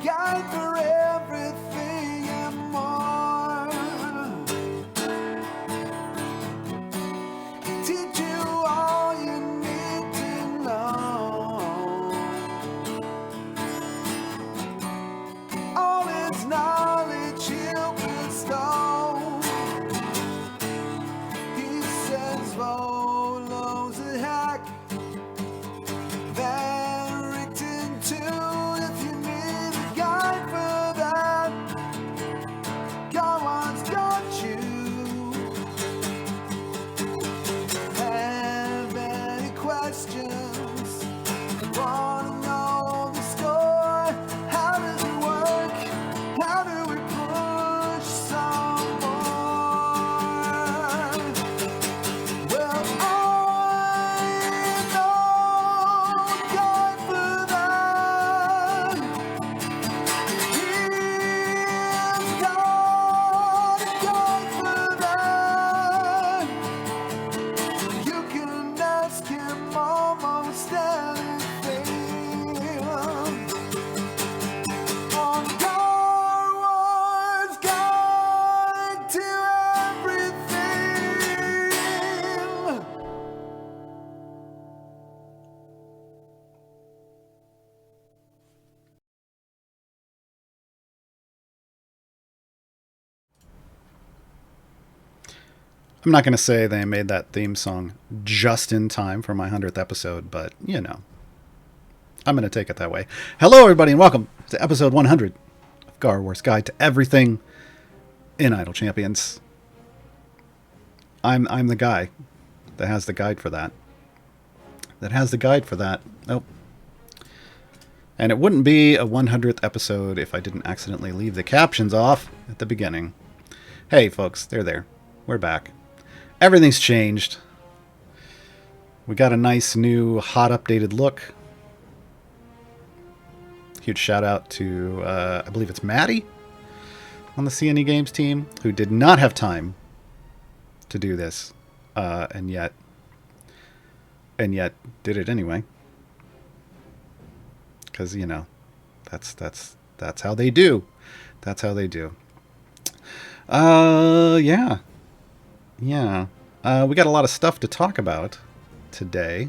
guide for everything and more. Teach you all you need to know. All his knowledge he'll bestow. He says Volo's a hack. Barrington too, if you need a guide for that. Gaarawarr's got you. Have any questions? Wanna know the score? How does it work? How do we push some more? Well, I know a guide for that. He's got a guide for that. You can ask him almost anything on Gaarawarr's Guide to Everything. I'm not going to say they made that theme song just in time for my 100th episode, but, you know, I'm going to take it that way. Hello, everybody, and welcome to episode 100 of Gaarawarr's Guide to Everything in Idle Champions. I'm the guy that has the guide for that. Nope. And it wouldn't be a 100th episode if I didn't accidentally leave the captions off at the beginning. Hey, folks, they're there. We're back. Everything's changed. We got a nice new hot updated look. Huge shout out to, I believe it's Maddie on the CNE Games team, who did not have time to do this, and yet did it anyway. Because, you know, that's how they do. That's how they do. Yeah. Yeah. We got a lot of stuff to talk about today.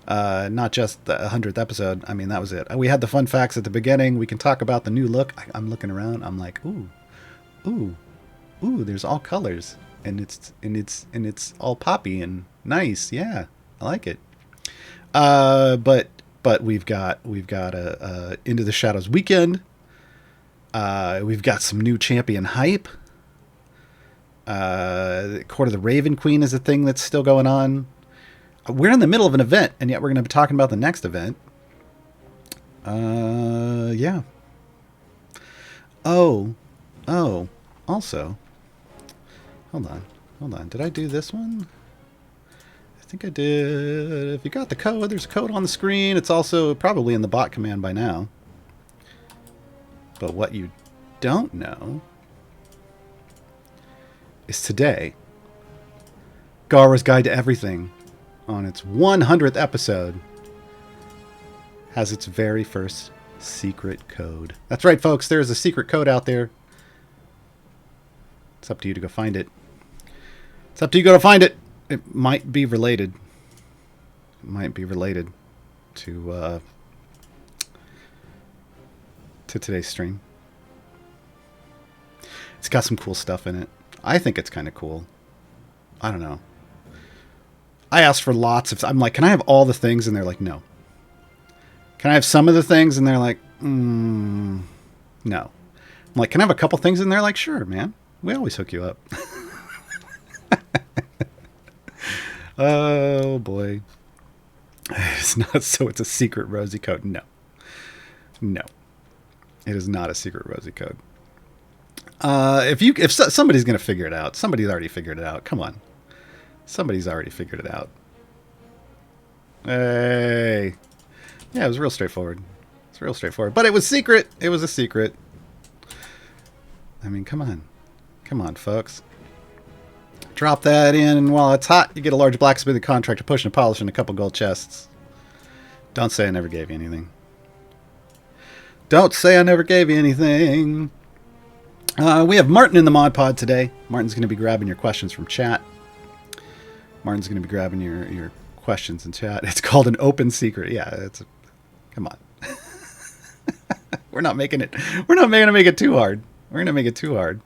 Not just the 100th episode. I mean, that was it. We had the fun facts at the beginning. We can talk about the new look. I'm looking around. I'm like, ooh, there's all colors. And it's all poppy and nice. Yeah. I like it. But we've got a Into the Shadows weekend. We've got some new champion hype. Court of the Raven Queen is a thing that's still going on. We're in the middle of an event, and yet we're going to be talking about the next event. Yeah. Oh, also, hold on. Did I do this one? I think I did. If you got the code, there's a code on the screen. It's also probably in the bot command by now. But what you don't know is today, Gaarawarr's Guide to Everything, on its 100th episode, has its very first secret code. That's right, folks. There's a secret code out there. It's up to you to go find it. It might be related. To today's stream. It's got some cool stuff in it. I think it's kind of cool. I don't know. I asked for lots of... I'm like, can I have all the things? And they're like, no. Can I have some of the things? And they're like, no. I'm like, can I have a couple things? And they're like, sure, man. We always hook you up. Oh, boy. It's not so it's a secret rosy code. No. It is not a secret rosy code. If somebody's going to figure it out, somebody's already figured it out. Come on. Somebody's already figured it out. Hey. Yeah, it was real straightforward. But it was secret. It was a secret. I mean, come on, folks. Drop that in, and while it's hot, you get a large blacksmithing contract to push and polish and a couple gold chests. Don't say I never gave you anything. Don't say I never gave you anything. We have Martin in the mod pod today. Martin's going to be grabbing your questions from chat. Martin's going to be grabbing your questions in chat. It's called an open secret. Yeah, come on. We're not making it. We're not going to make it too hard. We're going to make it too hard.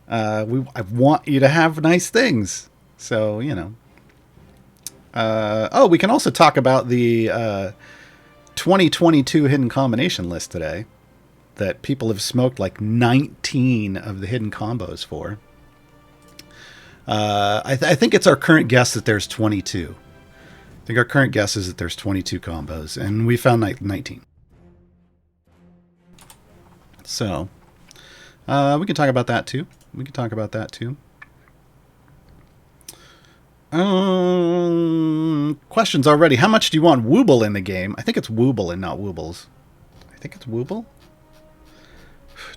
I want you to have nice things. So, you know. We can also talk about the 2022 hidden combination list today that people have smoked like 19 of the hidden combos for. I think it's our current guess that there's 22. I think our current guess is that there's 22 combos, and we found 19. So, we can talk about that too. Questions already. How much do you want Wooble in the game? I think it's Wooble and not Woobles. I think it's Wooble.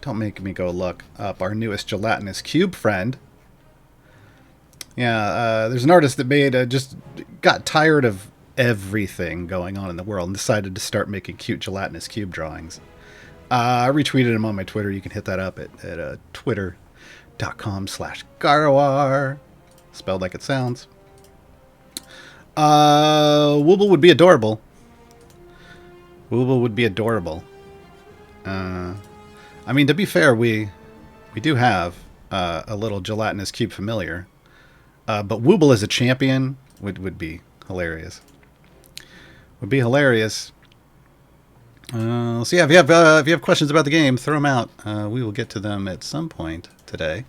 Don't make me go look up our newest gelatinous cube friend. Yeah, there's an artist that just got tired of everything going on in the world and decided to start making cute gelatinous cube drawings. I retweeted him on my Twitter. You can hit that up at twitter.com/Gaarawarr. Spelled like it sounds. Wooble would be adorable. Wooble would be adorable. I mean, to be fair, we do have a little gelatinous cube familiar. But Wooble as a champion would be hilarious. Would be hilarious. So yeah, if you have questions about the game, throw them out. We will get to them at some point today.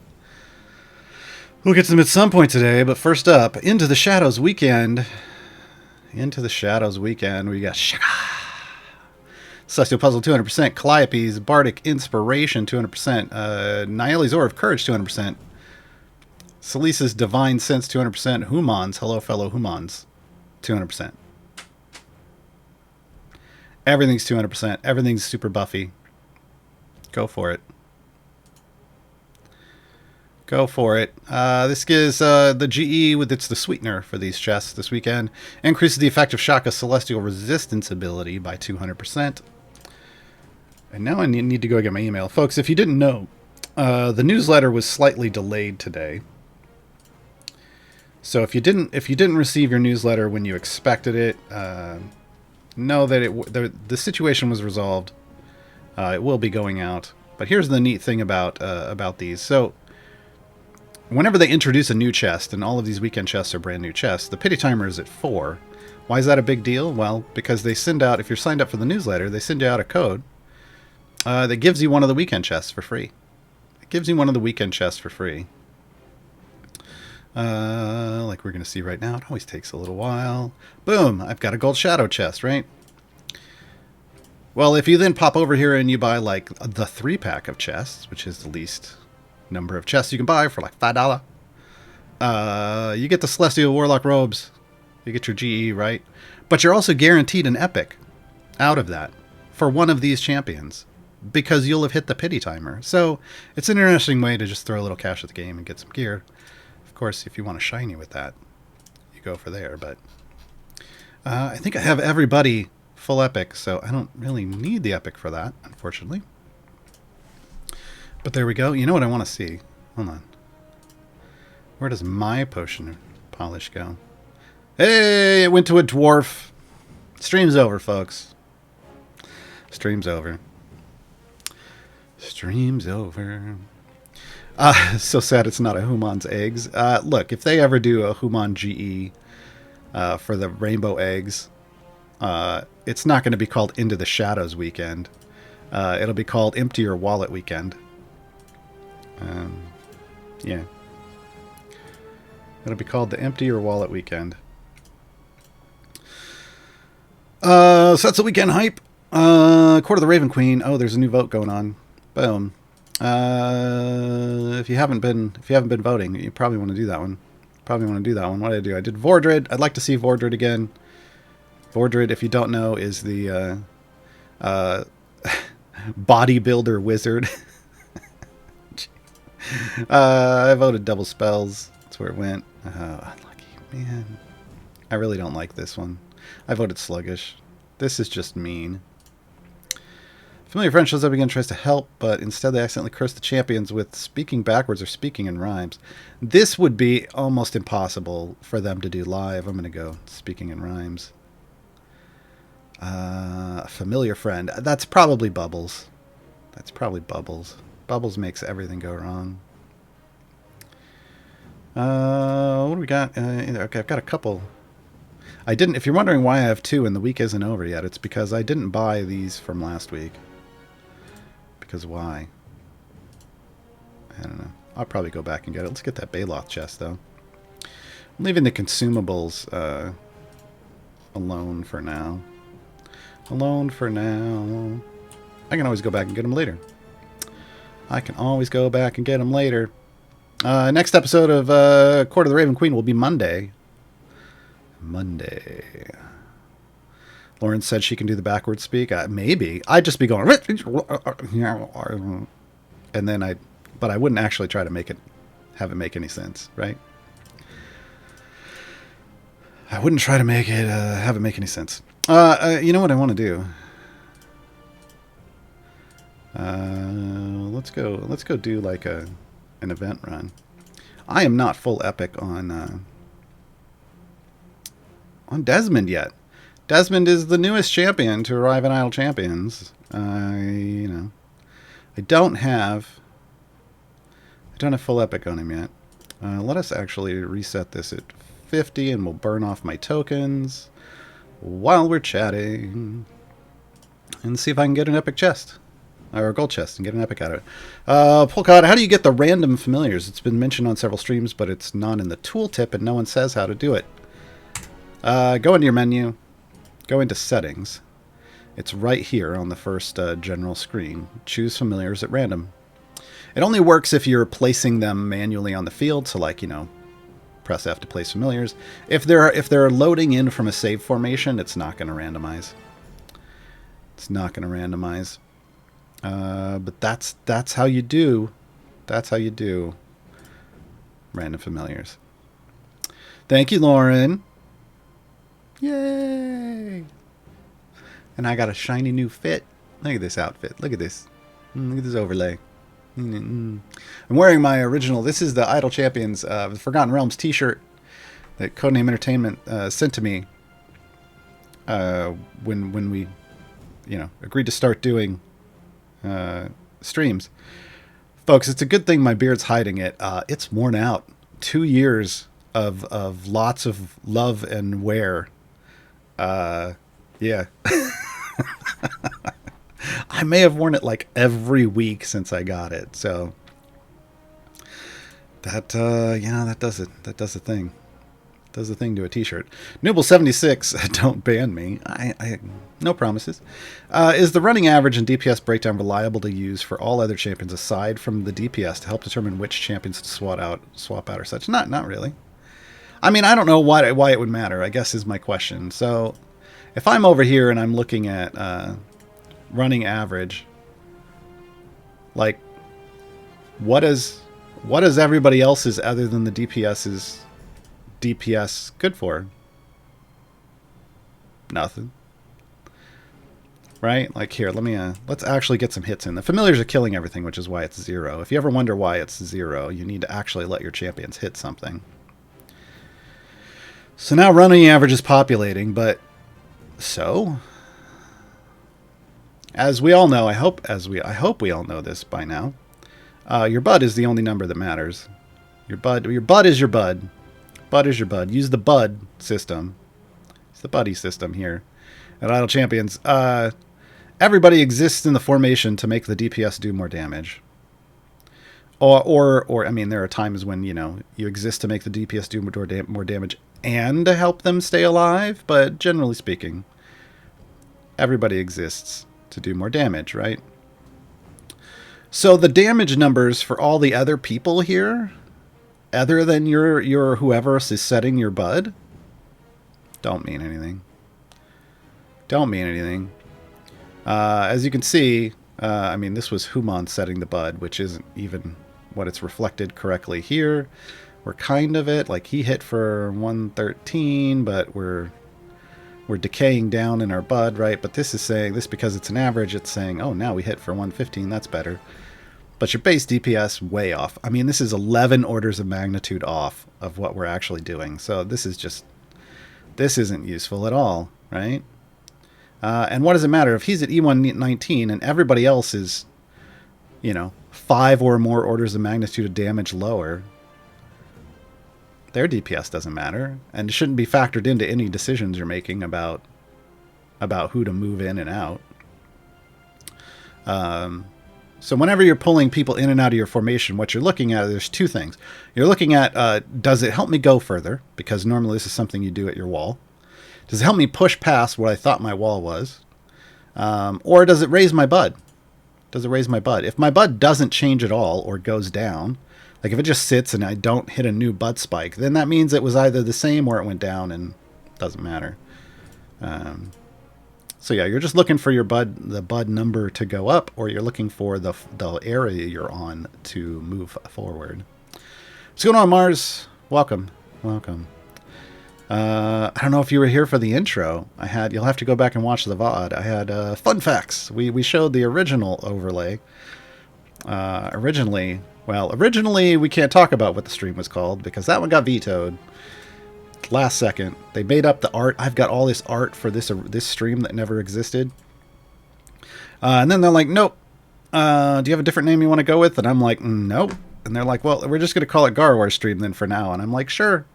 But first up, Into the Shadows weekend. Into the Shadows weekend, we got Shaka, Celestial Puzzle 200%, Calliope's Bardic Inspiration 200%, Naeli's Aura of Courage 200%, Selisa's Divine Sense 200%, Humans, Hello Fellow Humans 200%. Everything's 200%. Everything's super buffy. Go for it. Go for it. This gives the GE with the sweetener for these chests this weekend. Increases the effect of Shaka's Celestial Resistance ability by 200%. And now I need to go get my email. Folks, if you didn't know, the newsletter was slightly delayed today. So if you didn't receive your newsletter when you expected it, know that the situation was resolved. It will be going out. But here's the neat thing about these. So whenever they introduce a new chest, and all of these weekend chests are brand new chests, the pity timer is at 4. Why is that a big deal? Well, because they send out, if you're signed up for the newsletter, they send you out a code that gives you one of the weekend chests for free. It gives you one of the weekend chests for free. Like we're going to see right now. It always takes a little while. Boom! I've got a gold shadow chest, right? Well, if you then pop over here and you buy like the 3-pack of chests, which is the least number of chests you can buy for like $5, you get the Celestial Warlock robes. You get your GE, right? But you're also guaranteed an epic out of that for one of these champions because you'll have hit the pity timer. So it's an interesting way to just throw a little cash at the game and get some gear. Of course, if you want a shiny with that, you go for there. But I think I have everybody full epic, so I don't really need the epic for that, unfortunately. But there we go. You know what I want to see? Hold on. Where does my potion polish go? Hey, it went to a dwarf. Stream's over, folks. Stream's over. Stream's over. So sad it's not a Human's eggs. Look, if they ever do a Human GE for the rainbow eggs, it's not going to be called Into the Shadows weekend. It'll be called Empty Your Wallet weekend. Yeah. It'll be called the Empty Your Wallet weekend. So that's the weekend hype. Court of the Raven Queen. Oh, there's a new vote going on. Boom. If you haven't been voting, you probably want to do that one. What did I do? I did Vordred. I'd like to see Vordred again. Vordred, if you don't know, is the bodybuilder wizard. I voted double spells. That's where it went. Unlucky, man. I really don't like this one. I voted sluggish. This is just mean. Familiar friend shows up again, tries to help, but instead they accidentally curse the champions with speaking backwards or speaking in rhymes. This would be almost impossible for them to do live. I'm going to go speaking in rhymes. Familiar friend. That's probably Bubbles. That's probably Bubbles. Bubbles makes everything go wrong. What do we got? Okay, I've got a couple. I didn't. If you're wondering why I have 2 and the week isn't over yet, it's because I didn't buy these from last week. Because why? I don't know. I'll probably go back and get it. Let's get that Baloth chest, though. I'm leaving the consumables alone for now. Alone for now. I can always go back and get them later. I can always go back and get them later. Next episode of Court of the Raven Queen will be Monday. Monday. Lauren said she can do the backward speak. Maybe. I'd just be going... And then but I wouldn't actually try to have it make any sense, right? I wouldn't try to make it, have it make any sense. You know what I want to do? Let's go do like an event run. I am not full epic on Desmond yet. Desmond is the newest champion to arrive in Idle Champions. I don't have full epic on him yet. Let us actually reset this at 50 and we'll burn off my tokens while we're chatting and see if I can get an epic chest. Or a gold chest and get an epic out of it. Polkad, how do you get the random familiars? It's been mentioned on several streams, but it's not in the tooltip and no one says how to do it. Go into your menu. Go into settings. It's right here on the first general screen. Choose familiars at random. It only works if you're placing them manually on the field. So like, press F to place familiars. If they're loading in from a save formation, it's not going to randomize. It's not going to randomize. But that's how you do. That's how you do random familiars. Thank you, Lauren. Yay! And I got a shiny new fit. Look at this outfit. Look at this. Look at this overlay. I'm wearing my original. This is the Idle Champions the Forgotten Realms t-shirt that Codename Entertainment sent to me when we, agreed to start doing streams. Folks, it's a good thing my beard's hiding it. It's worn out. 2 years of lots of love and wear. Yeah. I may have worn it like every week since I got it. So that that does it. That does the thing. Does the thing to a t-shirt. Nooble76, don't ban me. I no promises. Is the running average and DPS breakdown reliable to use for all other champions aside from the DPS to help determine which champions to swap out or such? Not really. I mean, I don't know why it would matter, I guess is my question. So if I'm over here and I'm looking at running average, like what is everybody else's other than the DPS's DPS good for? Nothing. Right? Like here, let's actually get some hits in. The familiars are killing everything, which is why it's 0. If you ever wonder why it's 0, you need to actually let your champions hit something. So now running average is populating, but so as we all know, I hope we all know this by now. Your bud is the only number that matters. Your bud is your bud. Bud is your bud. Use the bud system. It's the buddy system here at Idle Champions. Everybody exists in the formation to make the DPS do more damage. Or I mean, there are times when, you exist to make the DPS do more damage and to help them stay alive. But generally speaking, everybody exists to do more damage, right? So the damage numbers for all the other people here, other than your whoever is setting your bud, don't mean anything. Don't mean anything. As you can see, I mean, this was Human setting the bud, which isn't even what it's reflected correctly here. We're kind of like he hit for 113, but we're we're decaying down in our bud, right? But this is saying, this because it's an average, it's saying, oh, now we hit for 115, that's better. But your base DPS, way off. I mean, this is 11 orders of magnitude off of what we're actually doing. So this isn't useful at all, right? And what does it matter if he's at E119 and everybody else is, 5 or more orders of magnitude of damage lower? Their DPS doesn't matter, and it shouldn't be factored into any decisions you're making about who to move in and out. So whenever you're pulling people in and out of your formation, what you're looking at, there's two things. You're looking at, does it help me go further? Because normally this is something you do at your wall. Does it help me push past what I thought my wall was? Or does it raise my bud? Does it raise my bud? If my bud doesn't change at all or goes down, like if it just sits and I don't hit a new bud spike, then that means it was either the same or it went down, and it doesn't matter. So yeah, you're just looking for the bud number to go up, or you're looking for the area you're on to move forward. What's going on, Mars? Welcome. I don't know if you were here for the intro. You'll have to go back and watch the VOD. I had fun facts. We showed the original overlay. Originally we can't talk about what the stream was called because that one got vetoed last second. They made up the art. I've got all this art for this stream that never existed. And then they're like, nope. Do you have a different name you want to go with? And I'm like, nope. And they're like, well, we're just going to call it Gaarawarr stream then for now. And I'm like, sure.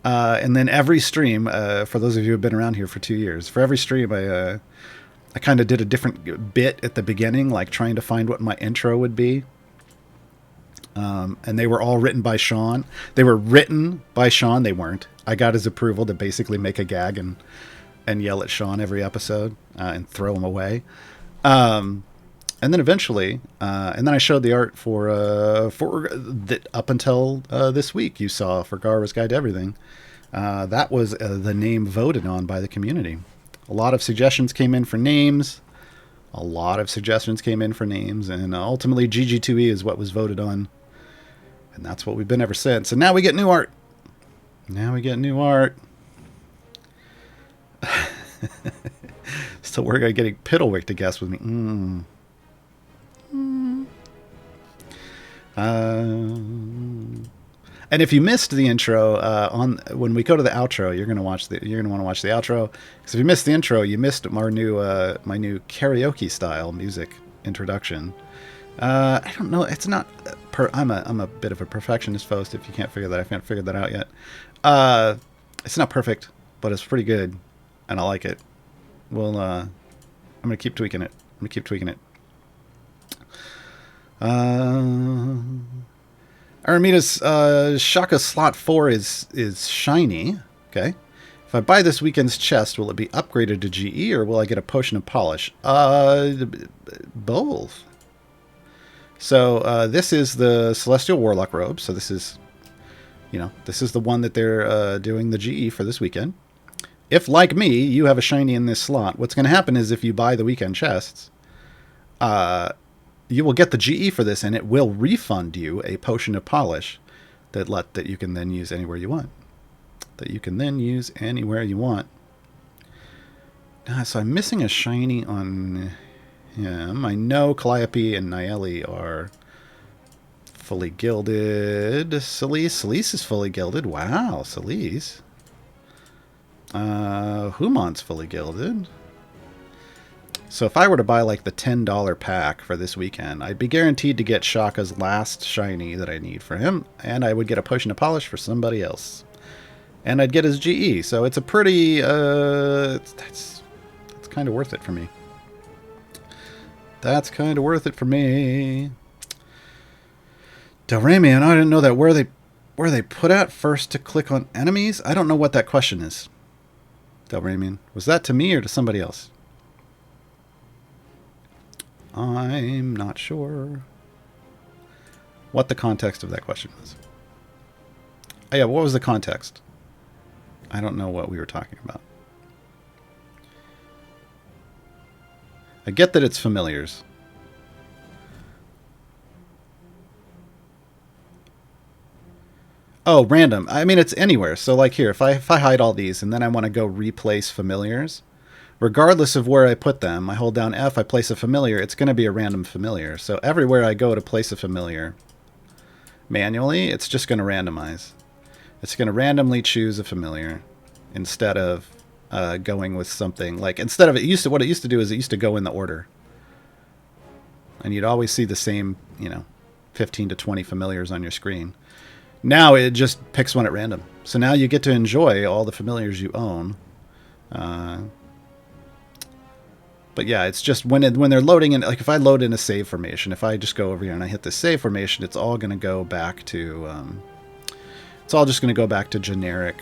And then every stream, for those of you who have been around here for 2 years, for every stream, I kind of did a different bit at the beginning, like trying to find what my intro would be. And they were all written by Sean. They were written by Sean. They weren't. I got his approval to basically make a gag and yell at Sean every episode and throw him away. And then eventually, and then I showed the art for that up until this week you saw for Gaarawarr's Guide to Everything. That was the name voted on by the community. A lot of suggestions came in for names. And ultimately GG2E is what was voted on. And that's what we've been ever since. And now we get new art. Still working on getting Piddlewick to guess with me. And if you missed the intro, when we go to the outro, you're gonna want to watch the outro. Because if you missed the intro, you missed my new karaoke style music introduction. I don't know. It's not. I'm a bit of a perfectionist, folks. If you can't figure that, I haven't figured that out yet. It's not perfect, but it's pretty good, and I like it. Well, I'm gonna keep tweaking it. Aramita's Shaka slot 4 is shiny. Okay. If I buy this weekend's chest, will it be upgraded to GE or will I get a potion of polish? Both. So this is the Celestial Warlock Robe. So this is the one that they're doing the GE for this weekend. If, like me, you have a shiny in this slot, what's going to happen is if you buy the weekend chests, you will get the GE for this, and it will refund you a potion of polish that you can then use anywhere you want. So I'm missing a shiny on him. I know Calliope and Nieli are fully gilded. Celise is fully gilded. Wow, Celise. Humon's fully gilded. So if I were to buy like the $10 pack for this weekend, I'd be guaranteed to get Shaka's last shiny that I need for him, and I would get a potion of polish for somebody else. And I'd get his GE, so it's a pretty, that's kind of worth it for me. Delramian, I didn't know that where they put at first to click on enemies? I don't know what that question is. Delramian, was that to me or to somebody else? I'm not sure what the context of that question was. Oh, yeah, what was the context? I don't know what we were talking about. I get that it's familiars. Oh, random. I mean, it's anywhere. So like here, if I hide all these and then I want to go replace familiars, regardless of where I put them, I hold down F, I place a familiar, it's going to be a random familiar. So everywhere I go to place a familiar manually, it's just going to randomize. It's going to randomly choose a familiar instead of going with something like, instead of what it used to do is it used to go in the order. And you'd always see the same, 15 to 20 familiars on your screen. Now it just picks one at random. So now you get to enjoy all the familiars you own. But yeah, it's just when they're loading in, like if I load in a save formation, if I just go over here and I hit the save formation, it's all going to go back to, it's all just going to go back to generic,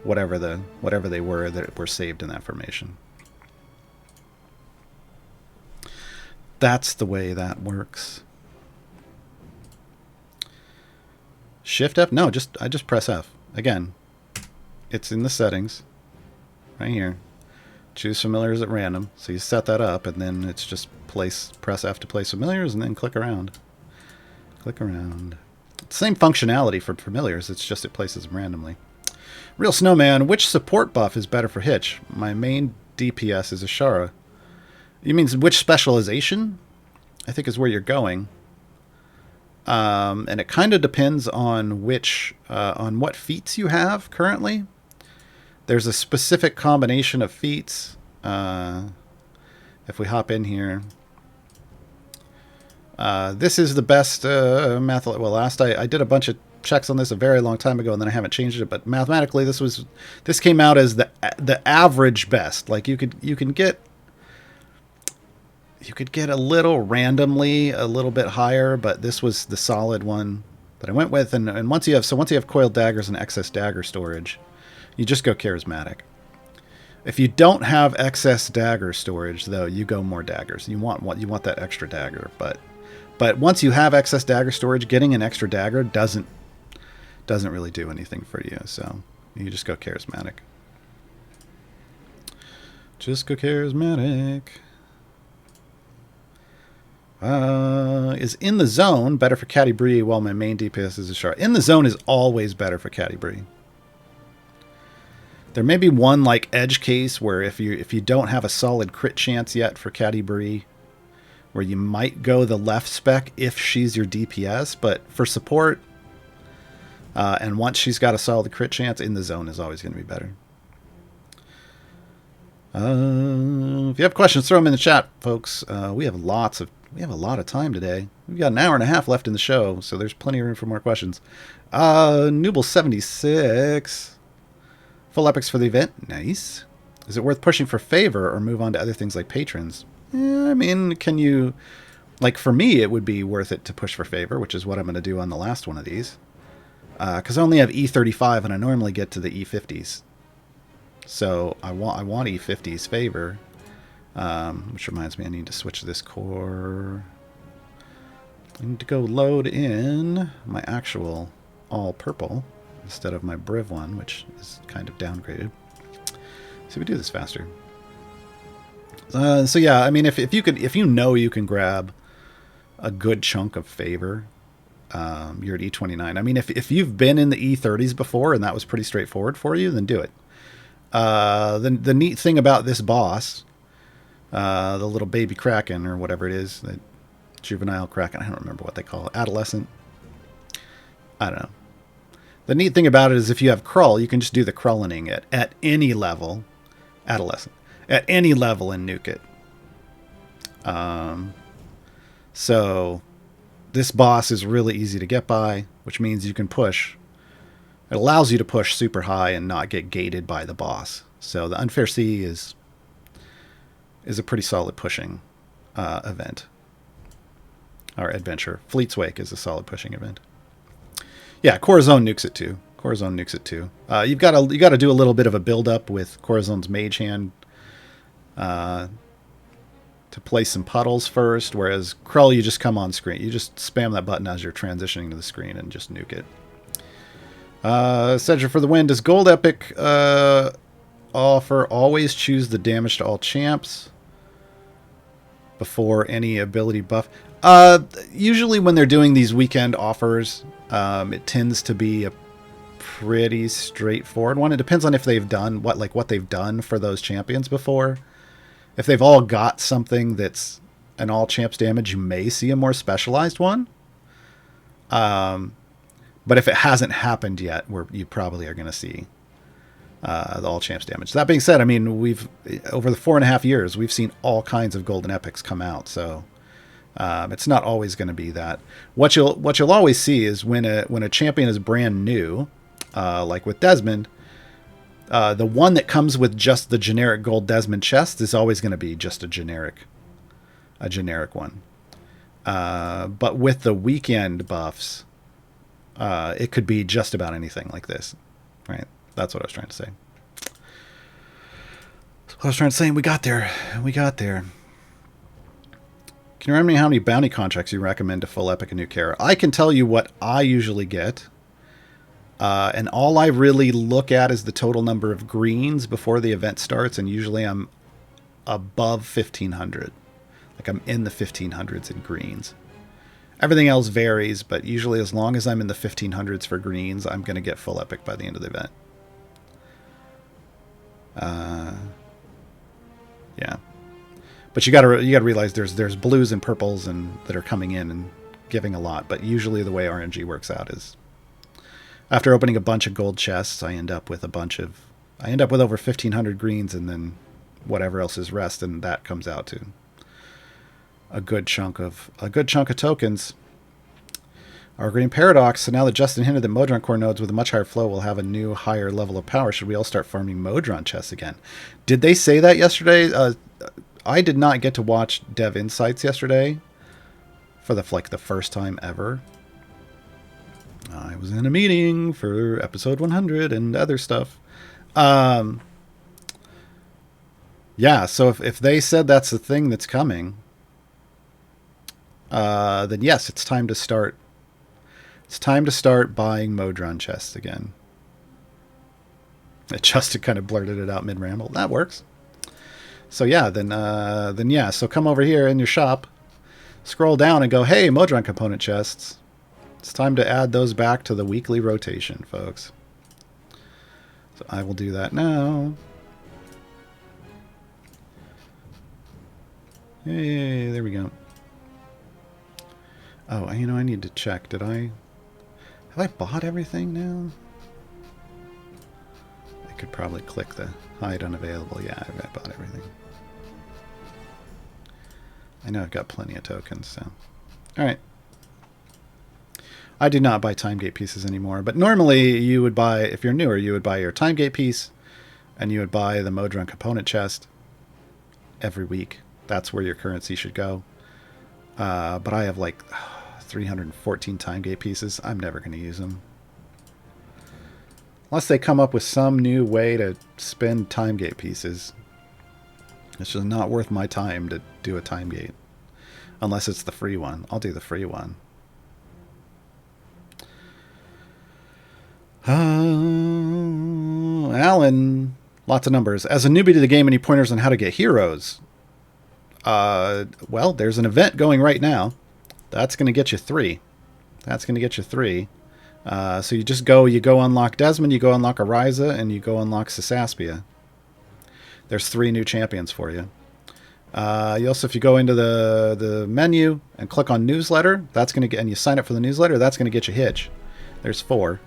whatever they were that were saved in that formation. That's the way that works. Shift F? No, I just press F. Again, it's in the settings right here. Choose familiars at random. So you set that up, and then it's just press F to place familiars, and then click around. Click around. Same functionality for familiars. It's just it places them randomly. Real Snowman, which support buff is better for Hitch? My main DPS is Ashara. You mean which specialization? I think is where you're going. And it kind of depends on on what feats you have currently. There's a specific combination of feats. If we hop in here, this is the best math. Well, I did a bunch of checks on this a very long time ago, and then I haven't changed it. But mathematically, this came out as the average best. Like you could get a little randomly a little bit higher, but this was the solid one that I went with. And once you have coiled daggers and excess dagger storage, you just go charismatic. If you don't have excess dagger storage, though, you go more daggers. You want that extra dagger, but once you have excess dagger storage, getting an extra dagger doesn't really do anything for you. So you just go charismatic. Just go charismatic. Is In the Zone better for Catty Bree while my main DPS is a Ashara? In the Zone is always better for Catty Bree. There may be one like edge case where if you don't have a solid crit chance yet for Catty Bree, where you might go the left spec if she's your DPS, but for support, and once she's got a solid crit chance, In the Zone is always going to be better. If you have questions, throw them in the chat, folks. We have a lot of time today. We've got an hour and a half left in the show, so there's plenty of room for more questions. Nooble76. Full epics for the event. Nice. Is it worth pushing for favor or move on to other things like patrons? I mean, can you... Like, for me, it would be worth it to push for favor, which is what I'm going to do on the last one of these. Because I only have E35, and I normally get to the E50s. So I want E50's favor. Which reminds me, I need to switch this core. I need to go load in my actual all purple instead of my Briv one, which is kind of downgraded. So we do this faster. So yeah, I mean, if you know you can grab a good chunk of favor, you're at E29. I mean, if you've been in the E30s before and that was pretty straightforward for you, then do it. The neat thing about this boss, the little baby Kraken or whatever it is, the juvenile Kraken, I don't remember what they call it, adolescent, I don't know. The neat thing about it is if you have Krull, you can just do the Krullening at any level, adolescent, at any level and nuke it. So this boss is really easy to get by, which means you can push. It allows you to push super high and not get gated by the boss. So the Unfair Sea is a pretty solid pushing event. Or adventure. Fleet's Wake is a solid pushing event. Yeah, Corazon nukes it too. You've got to do a little bit of a build up with Corazon's Mage Hand to place some puddles first, whereas Krull, you just come on screen. You just spam that button as you're transitioning to the screen and just nuke it. Cedric for the win. Does Gold Epic offer always choose the damage to all champs before any ability buff? Usually when they're doing these weekend offers, it tends to be pretty straightforward one. It depends on if they've done what they've done for those champions before. If they've all got something that's an all champs damage, you may see a more specialized one. But if it hasn't happened yet, you probably are going to see the all champs damage. That being said, I mean, we've over the 4.5 years, we've seen all kinds of golden epics come out. So it's not always going to be that. What you'll always see is when a champion is brand new, like with Desmond, the one that comes with just the generic gold Desmond chest is always going to be just a generic one. But with the weekend buffs, it could be just about anything like this, right? That's what I was trying to say. We got there. Can you remember how many bounty contracts you recommend to full epic a new character? I can tell you what I usually get. And all I really look at is the total number of greens before the event starts. And usually I'm above 1,500. Like I'm in the 1,500s in greens. Everything else varies, but usually as long as I'm in the 1,500s for greens, I'm going to get full epic by the end of the event. Yeah. But you gotta realize there's blues and purples and that are coming in and giving a lot. But usually the way RNG works out is after opening a bunch of gold chests, I end up with over 1,500 greens, and then whatever else is rest, and that comes out to a good chunk of tokens. Our Green Paradox. So now that Justin hinted that Modron core nodes with a much higher flow will have a new higher level of power, should we all start farming Modron chests again? Did they say that yesterday? I did not get to watch Dev Insights yesterday for the first time ever. I was in a meeting for episode 100 and other stuff. Yeah, so if they said that's the thing that's coming, then yes, it's time to start. It's time to start buying Modron chests again. Justin kind of blurted it out mid-ramble. That works. So yeah, then yeah. So come over here in your shop, scroll down and go, hey, Modron component chests. It's time to add those back to the weekly rotation, folks. So I will do that now. Hey, there we go. Oh, I need to check. Have I bought everything now? I could probably click the hide unavailable. Yeah, I bought everything. I know I've got plenty of tokens, so. Alright. I do not buy time gate pieces anymore, but normally you would buy, if you're newer, you would buy your time gate piece, and you would buy the Modron component chest every week. That's where your currency should go. But I have like 314 time gate pieces. I'm never going to use them. Unless they come up with some new way to spend time gate pieces. It's just not worth my time to do a time gate. Unless it's the free one. I'll do the free one. Alan, lots of numbers. As a newbie to the game, any pointers on how to get heroes? Well, there's an event going right now. That's going to get you 3. So you just go unlock Desmond, you go unlock Ariza, and you go unlock Sasaspia. There's 3 new champions for you. You also, if you go into the menu and click on newsletter, that's going to get, and you sign up for the newsletter, that's going to get you Hitch. There's 4.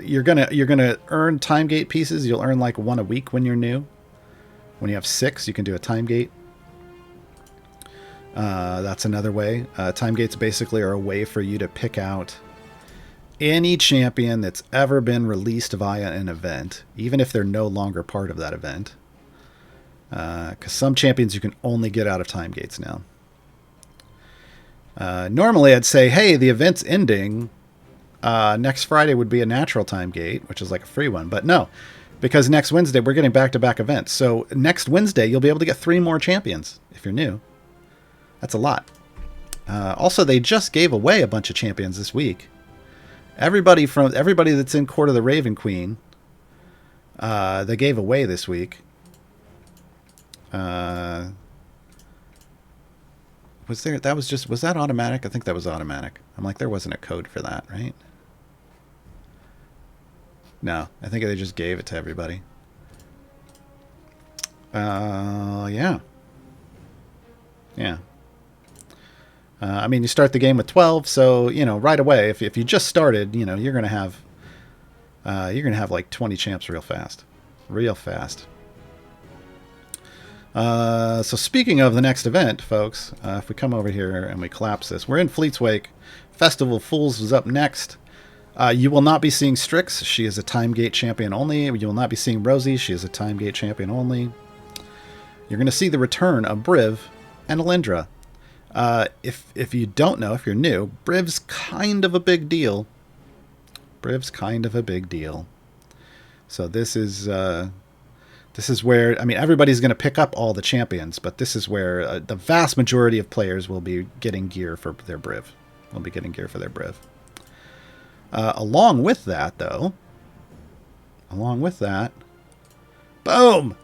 You're gonna earn time gate pieces. You'll earn like 1 a week when you're new. When you have 6, you can do a time gate. That's another way. Time gates basically are a way for you to pick out any champion that's ever been released via an event, even if they're no longer part of that event. Because some champions you can only get out of time gates now. Normally I'd say, hey, the event's ending. Next Friday would be a natural time gate, which is like a free one. But no, because next Wednesday we're getting back-to-back events. So next Wednesday you'll be able to get 3 more champions if you're new. That's a lot. Also, they just gave away a bunch of champions this week. Everybody that's in Court of the Raven Queen, they gave away this week. Was there? That was just. Was that automatic? I think that was automatic. I'm like, there wasn't a code for that, right? No, I think they just gave it to everybody. Yeah. Yeah. I mean, you start the game with 12, so, you know, right away, if you just started, you know, you're going to have like 20 champs real fast. Real fast. So speaking of the next event, folks, if we come over here and we collapse this, we're in Fleet's Wake. Festival of Fools is up next. You will not be seeing Strix. She is a Time Gate champion only. You will not be seeing Rosie. She is a Time Gate champion only. You're going to see the return of Briv and Alindra. If you don't know, if you're new, Briv's kind of a big deal. Briv's kind of a big deal. So this is where, I mean, everybody's going to pick up all the champions, but this is where the vast majority of players will be getting gear for their Briv. Will be getting gear for their Briv. Along with that, though, boom!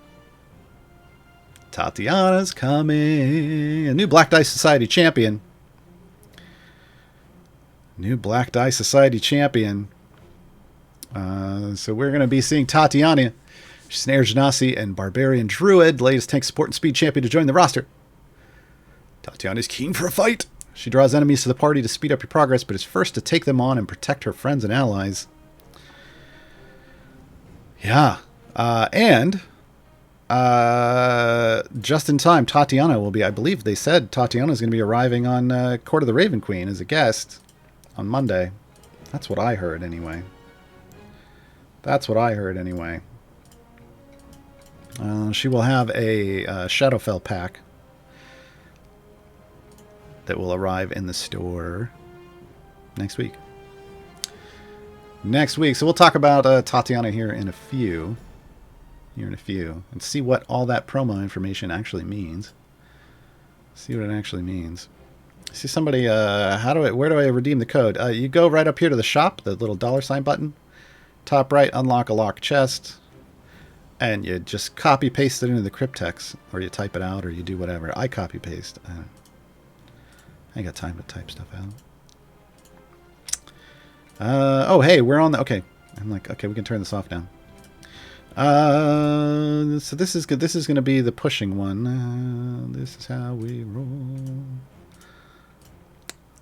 Tatiana's coming. A new Black Dice Society champion. New Black Dice Society champion. So we're going to be seeing Tatiana. She's an Air Genasi and Barbarian Druid. Latest tank support and speed champion to join the roster. Tatiana's keen for a fight. She draws enemies to the party to speed up your progress, but is first to take them on and protect her friends and allies. Yeah. Just in time, Tatiana will be, I believe they said Tatiana is going to be arriving on Court of the Raven Queen as a guest on Monday. That's what I heard anyway. She will have a Shadowfell pack that will arrive in the store next week. So we'll talk about Tatiana here in a few. And see what all that promo information actually means. See what it actually means. See somebody, where do I redeem the code? You go right up here to the shop, the little $ button. Top right, unlock a locked chest. And you just copy paste it into the cryptex, or you type it out, or you do whatever. I copy paste. I ain't got time to type stuff out. Oh, hey, we're on the, okay. I'm like, okay, we can turn this off now. So this is good. This is going to be the pushing one. This is how we roll.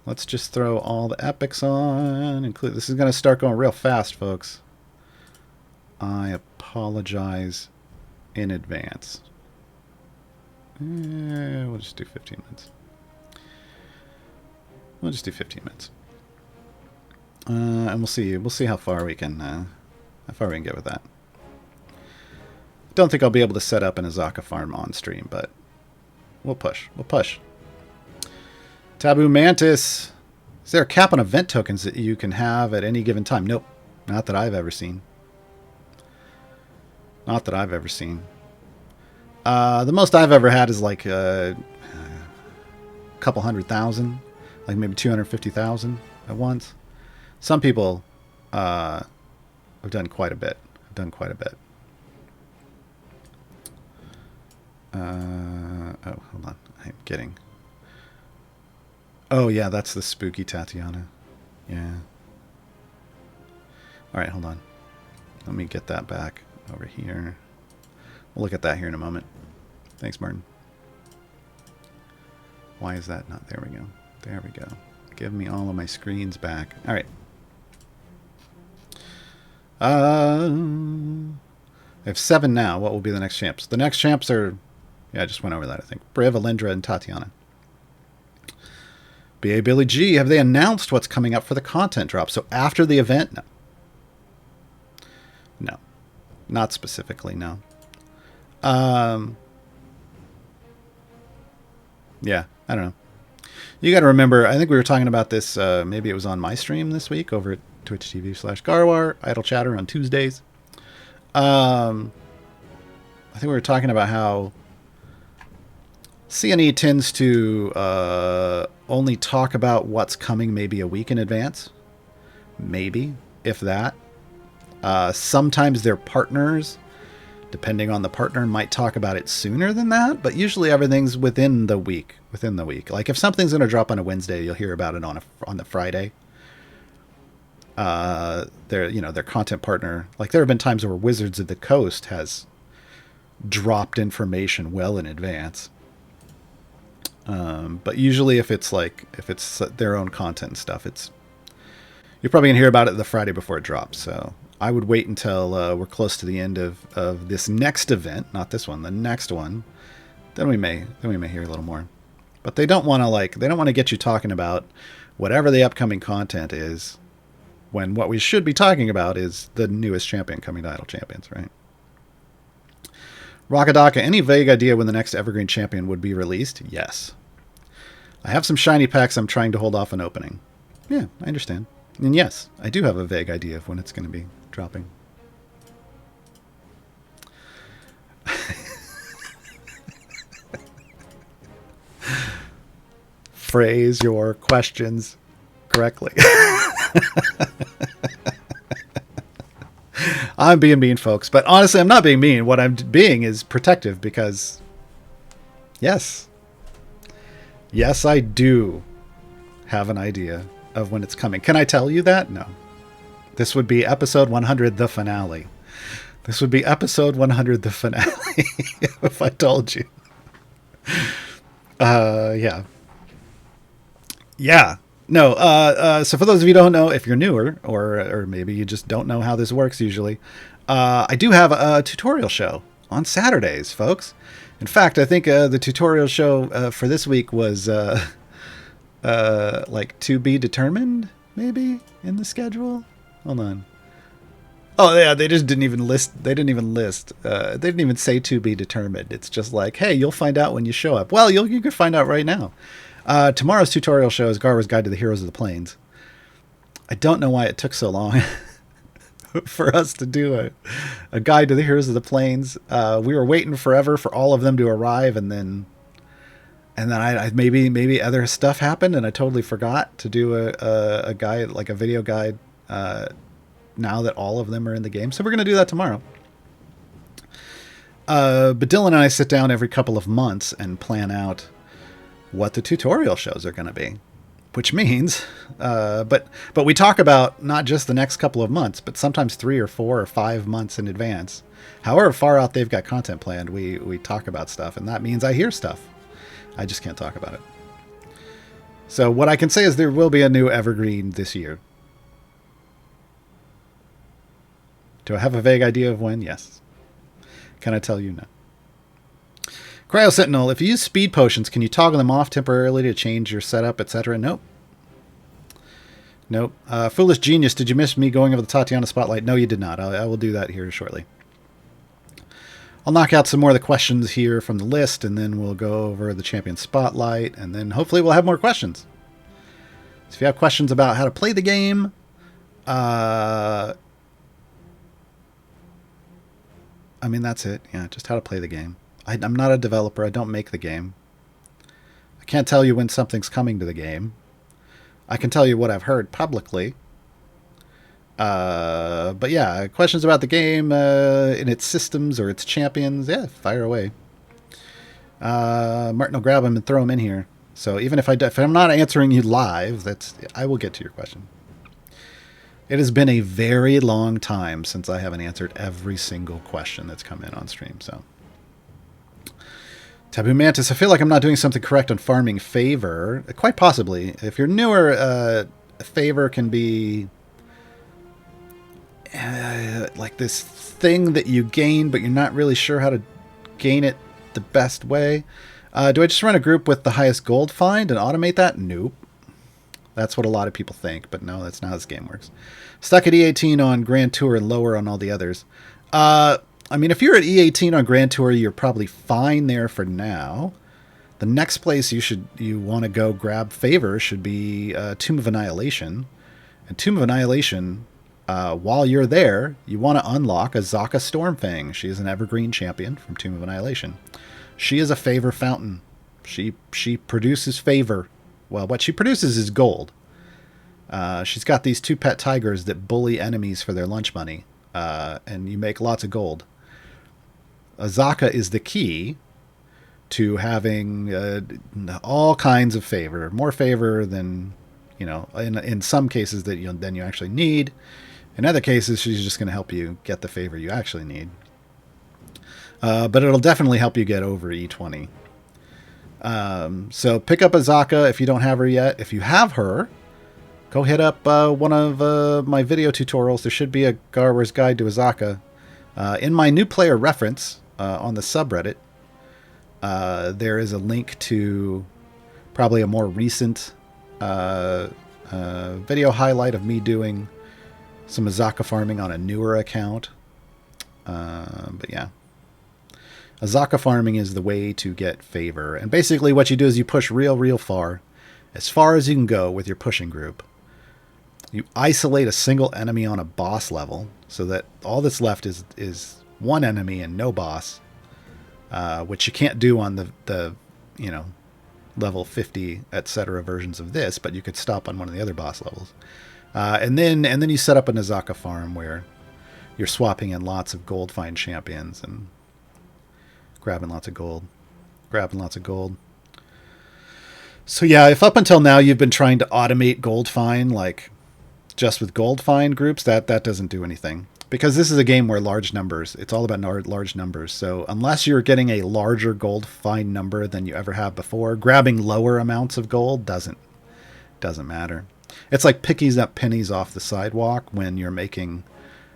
Let's just throw all the epics on. This is going to start going real fast, folks. I apologize in advance. We'll just do 15 minutes. And we'll see. We'll see how far we can get with that. Don't think I'll be able to set up an Azaka farm on stream, but we'll push. Taboo Mantis. Is there a cap on event tokens that you can have at any given time? Nope. Not that I've ever seen. The most I've ever had is like a couple 100,000. Like maybe 250,000 at once. Some people have done quite a bit. Oh, hold on. I'm getting... Oh, yeah, that's the spooky Tatiana. Yeah. Alright, hold on. Let me get that back over here. We'll look at that here in a moment. Thanks, Martin. Why is that not... There we go. There we go. Give me all of my screens back. Alright. I have 7 now. What will be the next champs? The next champs are... Yeah, I just went over that, I think. Briv, Alindra, and Tatiana. B.A. Billy G, have they announced what's coming up for the content drop? So after the event? No. No. Not specifically, no. Yeah, I don't know. You got to remember, I think we were talking about this, maybe it was on my stream this week over at twitch.tv/Gaarawarr, Idle Chatter on Tuesdays. I think we were talking about how CNE tends to only talk about what's coming maybe a week in advance. Maybe, if that. Sometimes their partners depending on the partner, might talk about it sooner than that, but usually everything's within the week. Like if something's going to drop on a Wednesday, you'll hear about it on the Friday. Their content partner, like there have been times where Wizards of the Coast has dropped information well in advance. But usually if it's their own content and stuff, you're probably gonna hear about it the Friday before it drops. So I would wait until we're close to the end of this next event, not this one, the next one. Then we may hear a little more. But they don't want to get you talking about whatever the upcoming content is, when what we should be talking about is the newest champion coming to Idle Champions, right? Rockadaka, any vague idea when the next Evergreen champion would be released? Yes. I have some shiny packs I'm trying to hold off on opening. Yeah, I understand. And yes, I do have a vague idea of when it's going to be dropping. Phrase your questions correctly. I'm being mean, folks, but honestly, I'm not being mean. What I'm being is protective because, yes, I do have an idea of when it's coming. Can I tell you that? No. This would be episode 100, the finale. This would be episode 100, the finale, if I told you. Yeah. Yeah. No, so for those of you who don't know, if you're newer, or maybe you just don't know how this works usually, I do have a tutorial show on Saturdays, folks. In fact, I think the tutorial show for this week was like to be determined, maybe, in the schedule. Hold on. Oh, yeah, they just didn't even list. They didn't even say to be determined. It's just like, hey, you'll find out when you show up. Well, you can find out right now. Tomorrow's tutorial show is Gaarawarr's Guide to the Heroes of the Plains. I don't know why it took so long for us to do a Guide to the Heroes of the Plains. We were waiting forever for all of them to arrive, and then I maybe other stuff happened, and I totally forgot to do a guide, like a video guide, now that all of them are in the game. So we're going to do that tomorrow. But Dylan and I sit down every couple of months and plan out what the tutorial shows are going to be, which means, but we talk about not just the next couple of months, but sometimes 3 or 4 or 5 months in advance. However far out they've got content planned, we talk about stuff, and that means I hear stuff. I just can't talk about it. So what I can say is there will be a new Evergreen this year. Do I have a vague idea of when? Yes. Can I tell you? No. Cryo Sentinel, if you use speed potions, can you toggle them off temporarily to change your setup, etc.? Nope. Foolish Genius, did you miss me going over the Tatiana spotlight? No, you did not. I will do that here shortly. I'll knock out some more of the questions here from the list, and then we'll go over the champion spotlight, and then hopefully we'll have more questions. So if you have questions about how to play the game, I mean, that's it. Yeah, just how to play the game. I'm not a developer. I don't make the game. I can't tell you when something's coming to the game. I can tell you what I've heard publicly. But yeah, questions about the game in its systems or its champions, yeah, fire away. Martin will grab them and throw them in here. So even if I'm not answering you live, I will get to your question. It has been a very long time since I haven't answered every single question that's come in on stream. So, Taboo Mantis, I feel like I'm not doing something correct on farming favor. Quite possibly. If you're newer, favor can be like this thing that you gain, but you're not really sure how to gain it the best way. Do I just run a group with the highest gold find and automate that? Nope. That's what a lot of people think, but no, that's not how this game works. Stuck at E18 on Grand Tour and lower on all the others. I mean, if you're at E18 on Grand Tour, you're probably fine there for now. The next place you want to go grab favor should be Tomb of Annihilation. And Tomb of Annihilation, while you're there, you want to unlock Azaka Stormfang. She is an Evergreen champion from Tomb of Annihilation. She is a favor fountain. She produces favor. Well, what she produces is gold. She's got these 2 pet tigers that bully enemies for their lunch money, and you make lots of gold. Azaka is the key to having all kinds of favor, more favor than, in some cases than you actually need. In other cases, she's just going to help you get the favor you actually need. But it'll definitely help you get over E20. So pick up Azaka if you don't have her yet. If you have her, go hit up one of my video tutorials. There should be a Gaarawarr's Guide to Azaka. In my new player reference on the subreddit, there is a link to probably a more recent video highlight of me doing some Azaka farming on a newer account. But yeah. Azaka farming is the way to get favor. And basically what you do is you push real far as you can go with your pushing group. You isolate a single enemy on a boss level so that all that's left is one enemy and no boss, which you can't do on the level 50, etc. versions of this, but you could stop on one of the other boss levels. And then you set up an Azaka farm where you're swapping in lots of gold find champions and grabbing lots of gold. So yeah, if up until now you've been trying to automate gold find, like just with gold find groups, that doesn't do anything. Because this is a game where it's all about large numbers. So unless you're getting a larger gold find number than you ever have before, grabbing lower amounts of gold doesn't matter. It's like picking up pennies off the sidewalk when you're making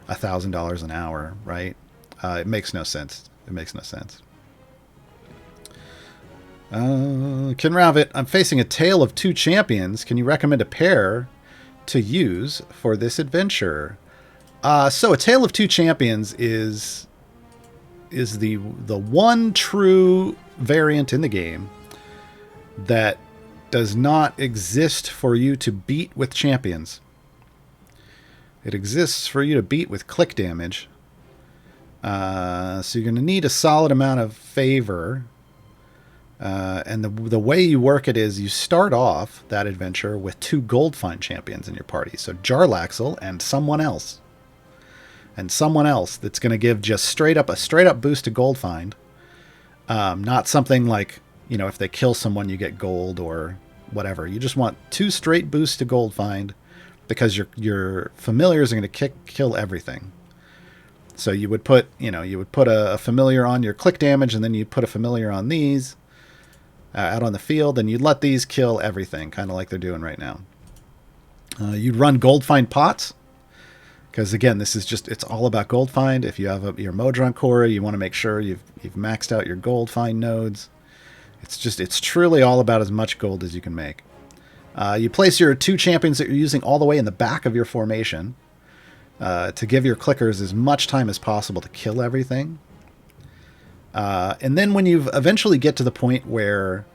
$1,000 an hour, right? It makes no sense. Kinravit, I'm facing a tale of two champions. Can you recommend a pair to use for this adventure? So a tale of two champions is the one true variant in the game that does not exist for you to beat with champions. It exists for you to beat with click damage. So you're going to need a solid amount of favor. And the way you work it is you start off that adventure with 2 gold find champions in your party. So Jarlaxle and someone else. That's going to give just a straight up boost to gold find. Not something like, if they kill someone you get gold or whatever. You just want 2 straight boosts to gold find because your familiars are going to kill everything. So you would put a familiar on your click damage, and then you put a familiar on these out on the field, and you'd let these kill everything, kind of like they're doing right now. You'd run gold find pots, because again, it's all about gold find. If you have your Modron core, you want to make sure you've maxed out your gold find nodes. It's truly all about as much gold as you can make. You place your 2 champions that you're using all the way in the back of your formation to give your clickers as much time as possible to kill everything. And then when you eventually get to the point where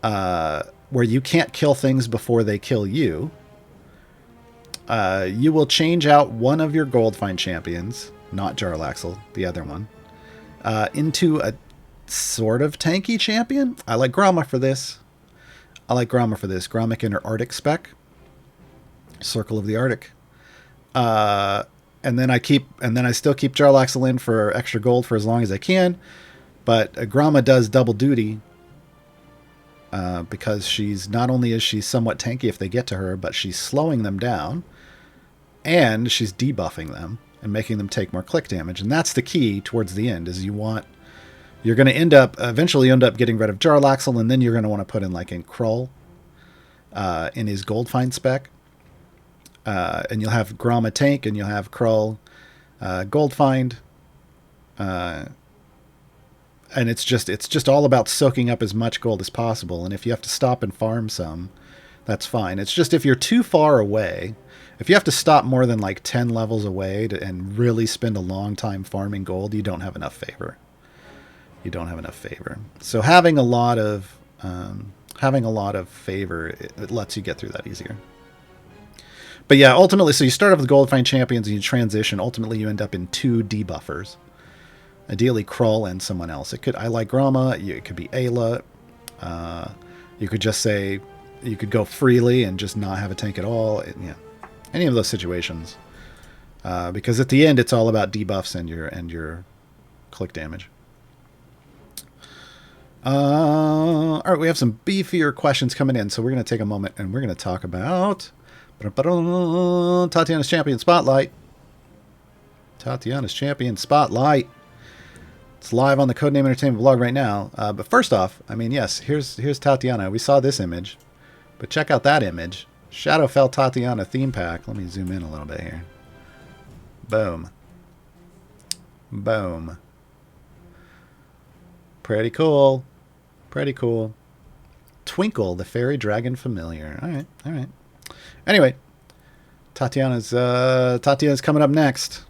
you can't kill things before they kill you, you will change out one of your gold find champions, not Jarlaxle, the other one, into a sort of tanky champion. I like Gromma for this. Grommick in her Arctic spec. Circle of the Arctic. And then I still keep Jarlaxle in for extra gold for as long as I can. But Gromma does double duty because she's not only is she somewhat tanky if they get to her, but she's slowing them down and she's debuffing them and making them take more click damage. And that's the key towards the end. Is you're going to eventually end up getting rid of Jarlaxle, and then you're going to want to put in Krull in his gold find spec. And you'll have Gromma tank, and you'll have Krull gold find. And it's just all about soaking up as much gold as possible. And if you have to stop and farm some, that's fine. It's just if you're too far away, if you have to stop more than 10 levels away and really spend a long time farming gold, you don't have enough favor. So having a lot of favor, it lets you get through that easier. But yeah, ultimately, so you start off with gold find champions and you transition. Ultimately, you end up in 2 debuffers. Ideally, Krull and someone else. I like Gromma. It could be Ayla. You could just say you could go freely and just not have a tank at all. Any of those situations. Because at the end, it's all about debuffs and your click damage. All right, we have some beefier questions coming in, so we're going to take a moment and we're going to talk about Tatiana's Champion Spotlight. Tatiana's Champion Spotlight. It's live on the Codename Entertainment blog right now. But first off, I mean, yes, here's Tatiana. We saw this image, but check out that image. Shadowfell Tatiana theme pack. Let me zoom in a little bit here. Boom. Boom. Pretty cool. Pretty cool. Twinkle, the fairy dragon familiar. All right, all right. Anyway, Tatiana's coming up next.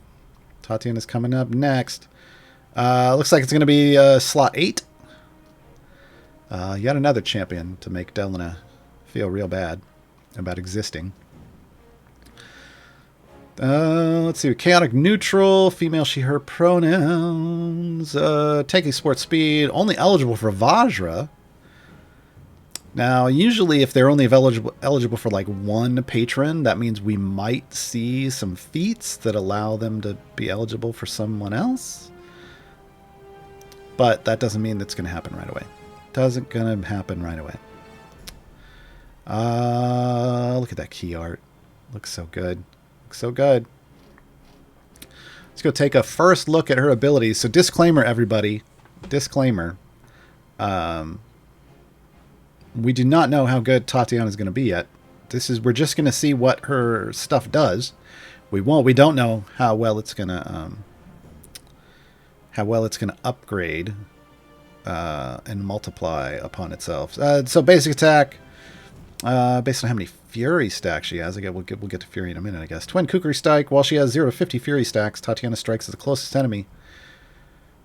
Tatiana's coming up next. Looks like it's going to be slot 8. Yet another champion to make Delana feel real bad about existing. Let's see. Chaotic neutral, female, she, her pronouns. Taking sport speed, only eligible for Vajra. Now, usually if they're only eligible for like one patron, that means we might see some feats that allow them to be eligible for someone else. But that doesn't mean that's going to happen right away. Doesn't going to happen right away. Look at that key art. Looks so good. Looks so good. Let's go take a first look at her abilities. So disclaimer, everybody. Disclaimer. We do not know how good Tatiana is going to be yet. We're just going to see what her stuff does. We don't know how well it's going to upgrade and multiply upon itself. So basic attack, based on how many Fury stacks she has. Again, we'll get to Fury in a minute, I guess. Twin Kukri Strike. While she has 0 to 50 Fury stacks, Tatiana strikes at the closest enemy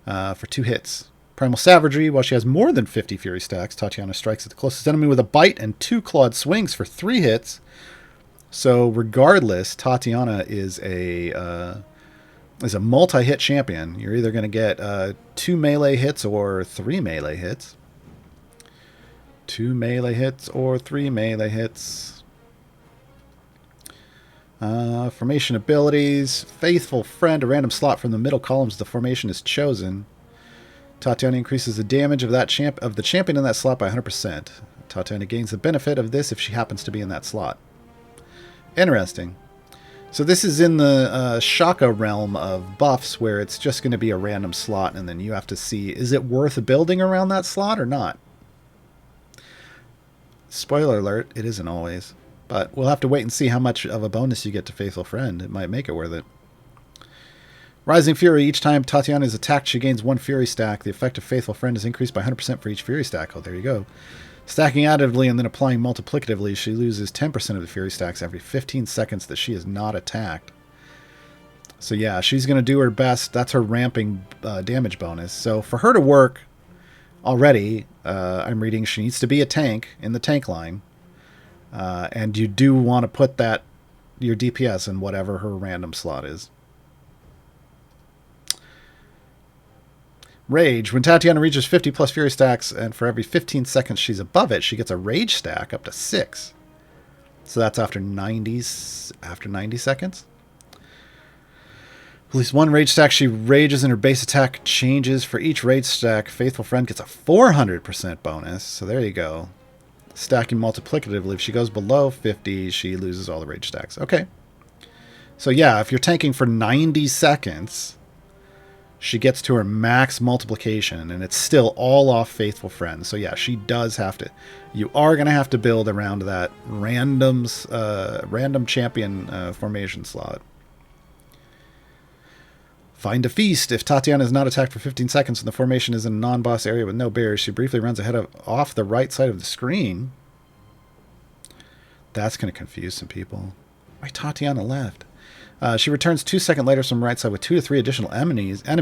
for 2 hits. Primal Savagery. While she has more than 50 Fury stacks, Tatiana strikes at the closest enemy with a bite and 2 clawed swings for 3 hits. So regardless, Tatiana is a multi-hit champion. You're either going to get 2 melee hits or 3 melee hits. 2 melee hits or 3 melee hits. Formation abilities. Faithful Friend. A random slot from the middle columns of the formation is chosen. Tatiana increases the damage of the champion in that slot by 100%. Tatiana gains the benefit of this if she happens to be in that slot. Interesting. So this is in the Shaka realm of buffs, where it's just going to be a random slot, and then you have to see, is it worth building around that slot or not? Spoiler alert, it isn't always. But we'll have to wait and see how much of a bonus you get to Faithful Friend. It might make it worth it. Rising Fury. Each time Tatiana is attacked, she gains 1 Fury stack. The effect of Faithful Friend is increased by 100% for each Fury stack. Oh, there you go. Stacking additively and then applying multiplicatively, she loses 10% of the Fury stacks every 15 seconds that she is not attacked. So yeah, she's going to do her best. That's her ramping damage bonus. So for her to work already, I'm reading she needs to be a tank in the tank line. And you do want to put your DPS in whatever her random slot is. Rage. When Tatiana reaches 50 plus Fury stacks, and for every 15 seconds she's above it, she gets a Rage stack up to 6. So that's after 90 seconds. At least 1 Rage stack she rages and her base attack changes. For each Rage stack, Faithful Friend gets a 400% bonus. So there you go. Stacking multiplicatively. If she goes below 50, she loses all the Rage stacks. Okay. So yeah, if you're tanking for 90 seconds... she gets to her max multiplication, and it's still all off Faithful Friend. So yeah, she does have to... you are going to have to build around that random champion formation slot. Find a Feast. If Tatiana is not attacked for 15 seconds and the formation is in a non-boss area with no barriers, she briefly runs off the right side of the screen. That's going to confuse some people. Why Tatiana left? She returns 2 seconds later from the right side with 2 to 3 additional enemies that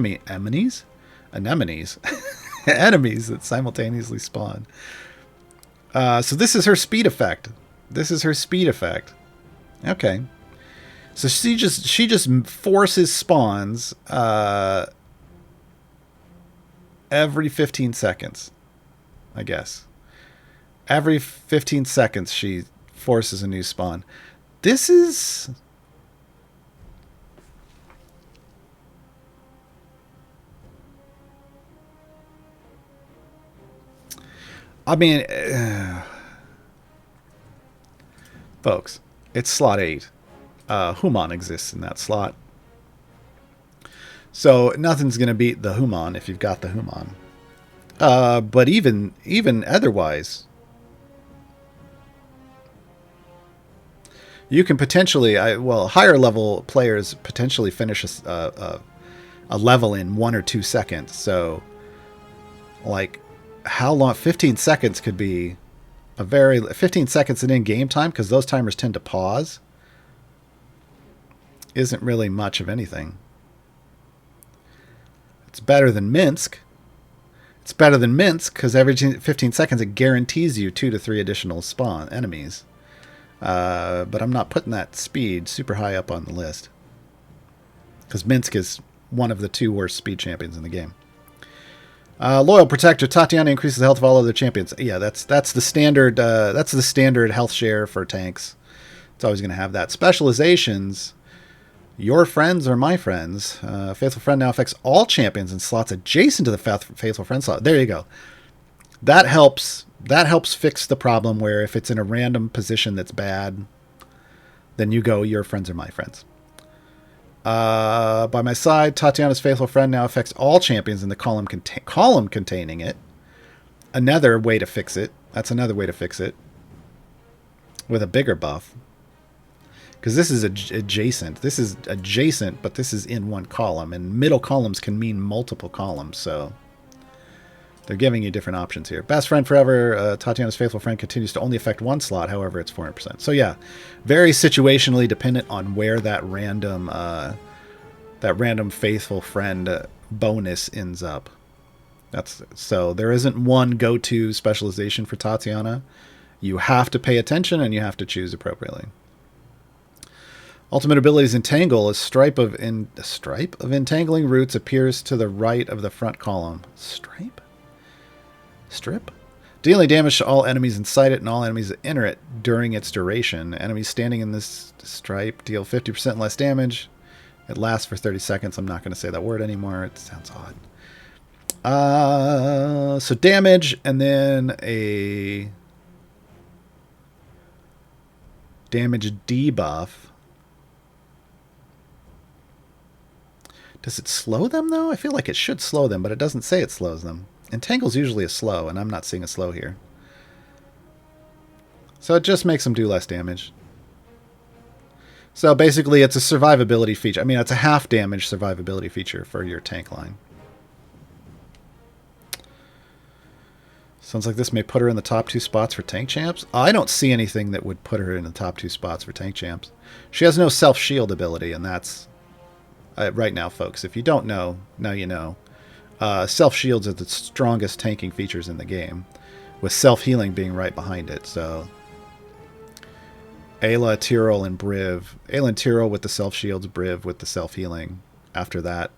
simultaneously spawn. So this is her speed effect. Okay. So she just forces spawns every 15 seconds, I guess. Every 15 seconds she forces a new spawn. This is... I mean, folks, it's slot 8. Human exists in that slot. So nothing's going to beat the Human if you've got the Human. But even otherwise, you can potentially, higher level players potentially finish a level in 1 or 2 seconds. So, like, how long? 15 seconds could be 15 seconds in game time, because those timers tend to pause. Isn't really much of anything. It's better than Minsk. It's better than Minsk because every 15 seconds it guarantees you 2 to 3 additional spawn enemies. But I'm not putting that speed super high up on the list because Minsk is one of the 2 worst speed champions in the game. Loyal Protector. Tatiana increases the health of all other champions. Yeah, that's the standard. That's the standard health share for tanks. It's always going to have that. Specializations. Your friends or my friends. Faithful Friend now affects all champions in slots adjacent to the Faithful Friend slot. There you go. That helps. That helps fix the problem where if it's in a random position that's bad, then you go your friends or my friends. By my side, Tatiana's Faithful Friend now affects all champions in the column containing it. Another way to fix it. That's another way to fix it. With a bigger buff. Because this is adjacent. This is adjacent, but this is in one column. And middle columns can mean multiple columns, so they're giving you different options here. Best Friend Forever. Tatiana's Faithful Friend continues to only affect one slot. However, it's 400%. So yeah, very situationally dependent on where that random Faithful Friend bonus ends up. So there isn't one go-to specialization for Tatiana. You have to pay attention and you have to choose appropriately. Ultimate abilities Entangle. A stripe of entangling roots appears to the right of the front column. Strip? Dealing damage to all enemies inside it and all enemies that enter it during its duration. Enemies standing in this stripe deal 50% less damage. It lasts for 30 seconds. I'm not going to say that word anymore. It sounds odd. So damage and then a damage debuff. Does it slow them, though? I feel like it should slow them, but it doesn't say it slows them. Entangle's usually a slow, and I'm not seeing a slow here. So it just makes them do less damage. So basically, it's a survivability feature. I mean, it's a half damage survivability feature for your tank line. Sounds like this may put her in the top 2 spots for tank champs. I don't see anything that would put her in the top 2 spots for tank champs. She has no self-shield ability, and that's... right now, folks, if you don't know, now you know. Self-shields are the strongest tanking features in the game, with self-healing being right behind it. So, Ayla, Tyrell, and Briv. Ayla and Tyrell with the self-shields, Briv with the self-healing. After that.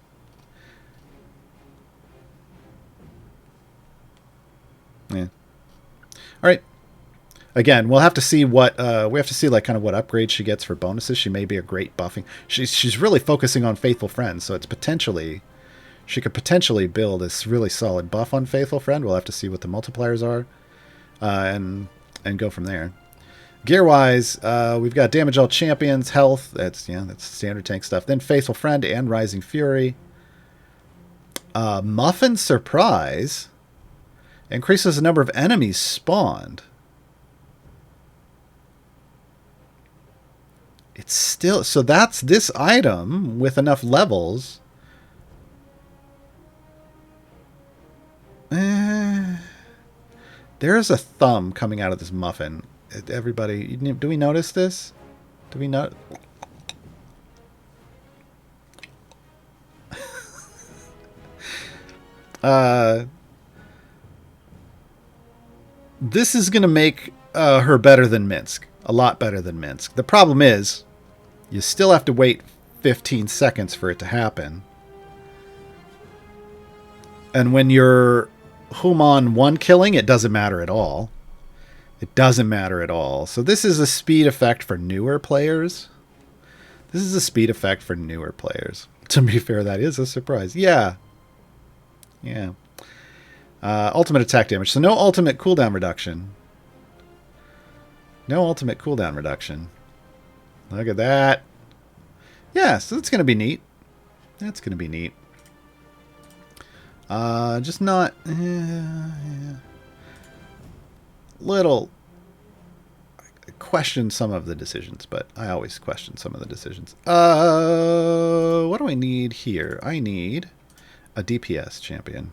Yeah. All right. Again, we'll have to see what we have to see, like kind of what upgrades she gets for bonuses. She may be a great buffing. She's really focusing on Faithful Friend, so it's potentially she could potentially build this really solid buff on Faithful Friend. We'll have to see what the multipliers are, and go from there. Gear wise, we've got damage all champions, health. That's standard tank stuff. Then Faithful Friend and Rising Fury. Muffin Surprise increases the number of enemies spawned. It's still... So that's this item with enough levels. There is a thumb coming out of this muffin. Everybody... Do we notice this? Do we not... This is going to make her better than Minsk. A lot better than Minsk. The problem is, you still have to wait 15 seconds for it to happen. And when you're Human one killing, it doesn't matter at all. It doesn't matter at all. So this is a speed effect for newer players. This is a speed effect for newer players. To be fair, that is a surprise. Yeah. Yeah. Ultimate attack damage. So no ultimate cooldown reduction. No ultimate cooldown reduction. Look at that. Yeah, so that's going to be neat. That's going to be neat. Just not... Little... I question some of the decisions, but I always question some of the decisions. What do I need here? I need a DPS champion.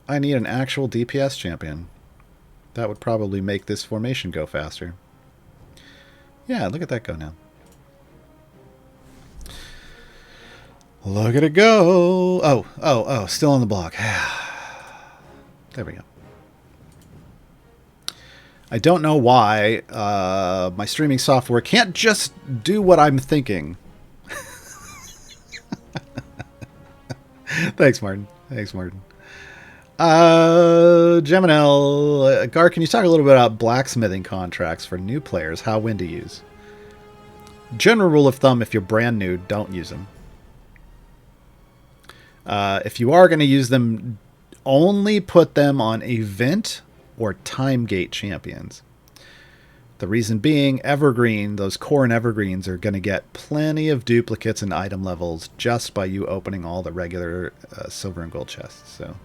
I need an actual DPS champion. That would probably make this formation go faster. Yeah, look at that go now. Look at it go. Oh, still on the block. There we go. I don't know why my streaming software can't just do what I'm thinking. Thanks, Martin. Thanks, Martin. Geminel, Gar, can you talk a little bit about blacksmithing contracts for new players? How, when to use? General rule of thumb, if you're brand new, don't use them. If you are going to use them, only put them on event or time gate champions. The reason being, evergreen, those core and evergreens are going to get plenty of duplicates and item levels just by you opening all the regular silver and gold chests. So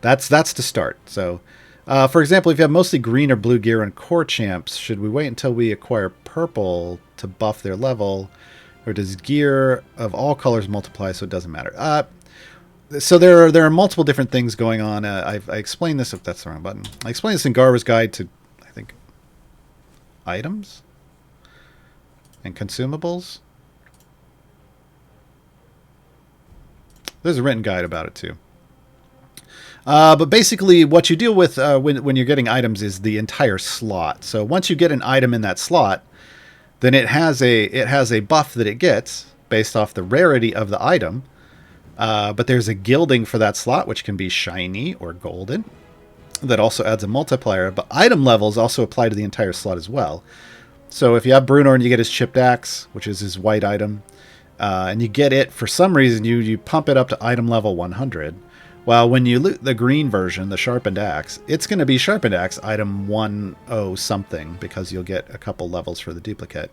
that's to start. So, for example, if you have mostly green or blue gear and core champs, should we wait until we acquire purple to buff their level, or does gear of all colors multiply so it doesn't matter? So there are multiple different things going on. I explained this, if that's the wrong button. I explained this in Gaarawarr's Guide to, I think, items and consumables. There's a written guide about it too. But basically, what you deal with when you're getting items is the entire slot. So once you get an item in that slot, then it has a buff that it gets based off the rarity of the item. But there's a gilding for that slot, which can be shiny or golden. That also adds a multiplier. But item levels also apply to the entire slot as well. So if you have Brunor and you get his chipped axe, which is his white item, and you get it, for some reason, you pump it up to item level 100. Well, when you loot the green version, the sharpened axe, it's going to be sharpened axe item 10 something, because you'll get a couple levels for the duplicate.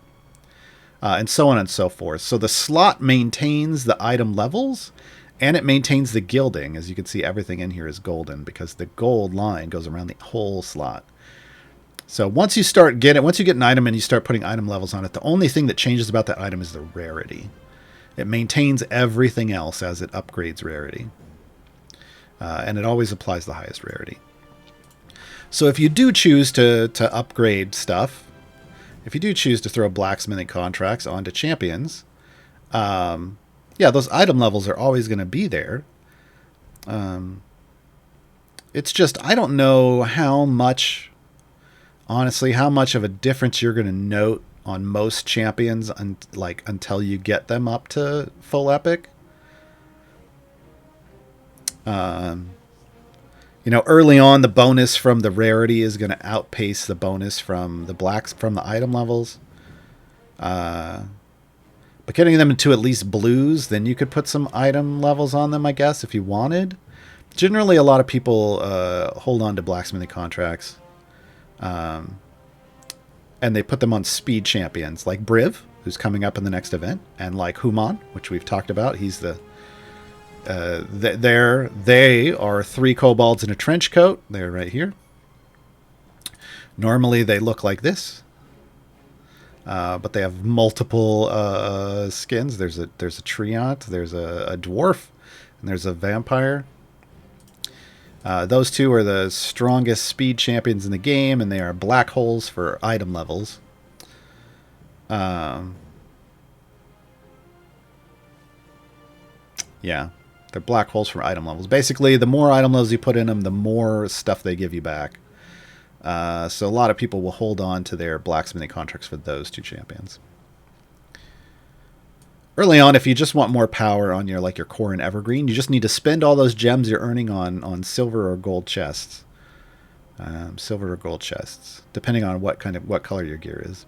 And so on and so forth. So the slot maintains the item levels, and it maintains the gilding. As you can see, everything in here is golden, because the gold line goes around the whole slot. So once you get an item and you start putting item levels on it, the only thing that changes about that item is the rarity. It maintains everything else as it upgrades rarity. And it always applies the highest rarity. So if you do choose to upgrade stuff, if you do choose to throw blacksmithing contracts onto champions, yeah, those item levels are always going to be there. It's just, I don't know how much, honestly, how much of a difference you're going to note on most champions until you get them up to full epic. Early on, the bonus from the rarity is going to outpace the bonus from the item levels. But getting them into at least blues, then you could put some item levels on them, I guess, if you wanted. Generally, a lot of people hold on to blacksmithing contracts. And they put them on speed champions, like Briv, who's coming up in the next event, and like Human, which we've talked about. He's they are 3 kobolds in a trench coat. They're right here. Normally they look like this, but they have multiple skins. There's a treant, there's a dwarf, and there's a vampire. Those two are the strongest speed champions in the game, and they are black holes for item levels. Yeah. They're black holes for item levels. Basically, the more item levels you put in them, the more stuff they give you back. So a lot of people will hold on to their blacksmithing contracts for those 2 champions. Early on, if you just want more power on your core and evergreen, you just need to spend all those gems you're earning on silver or gold chests. Silver or gold chests, depending on what color your gear is.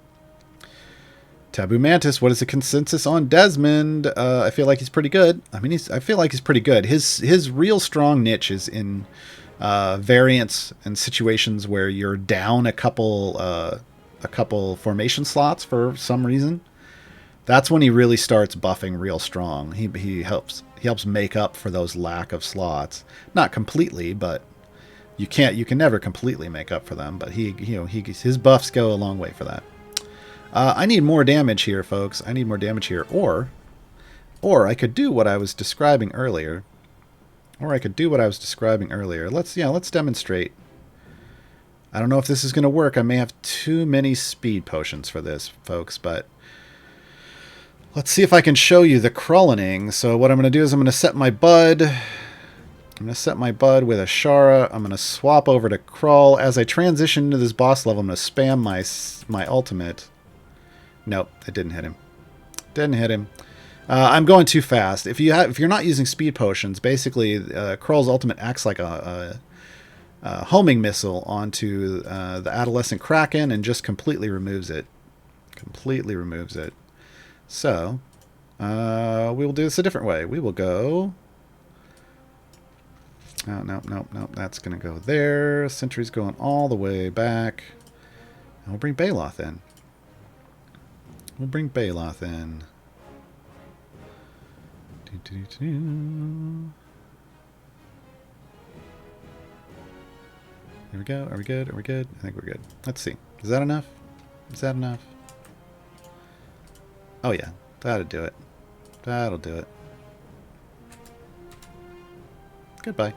Taboo Mantis, what is the consensus on Desmond? I feel like he's pretty good. I mean, I feel like he's pretty good. His real strong niche is in variants and situations where you're down a couple formation slots for some reason. That's when he really starts buffing real strong. He helps make up for those lack of slots. Not completely, but you can never completely make up for them. But his buffs go a long way for that. I need more damage here, folks. I need more damage here, or I could do what I was describing earlier. Let's demonstrate. I don't know if this is going to work. I may have too many speed potions for this, folks, but let's see if I can show you the crawling. So what I'm going to do is I'm going to set my bud. I'm going to set my bud with a Shara. I'm going to swap over to crawl. As I transition into this boss level, I'm going to spam my ultimate. Nope, it didn't hit him. Didn't hit him. I'm going too fast. If you're not using speed potions, basically Krull's ultimate acts like a homing missile onto the adolescent Kraken and just completely removes it. So we will do this a different way. We will go. Oh, no. That's going to go there. Sentry's going all the way back. And we'll bring Baloth in. There we go. Are we good? I think we're good. Let's see. Is that enough? Oh, yeah. That'll do it. Goodbye.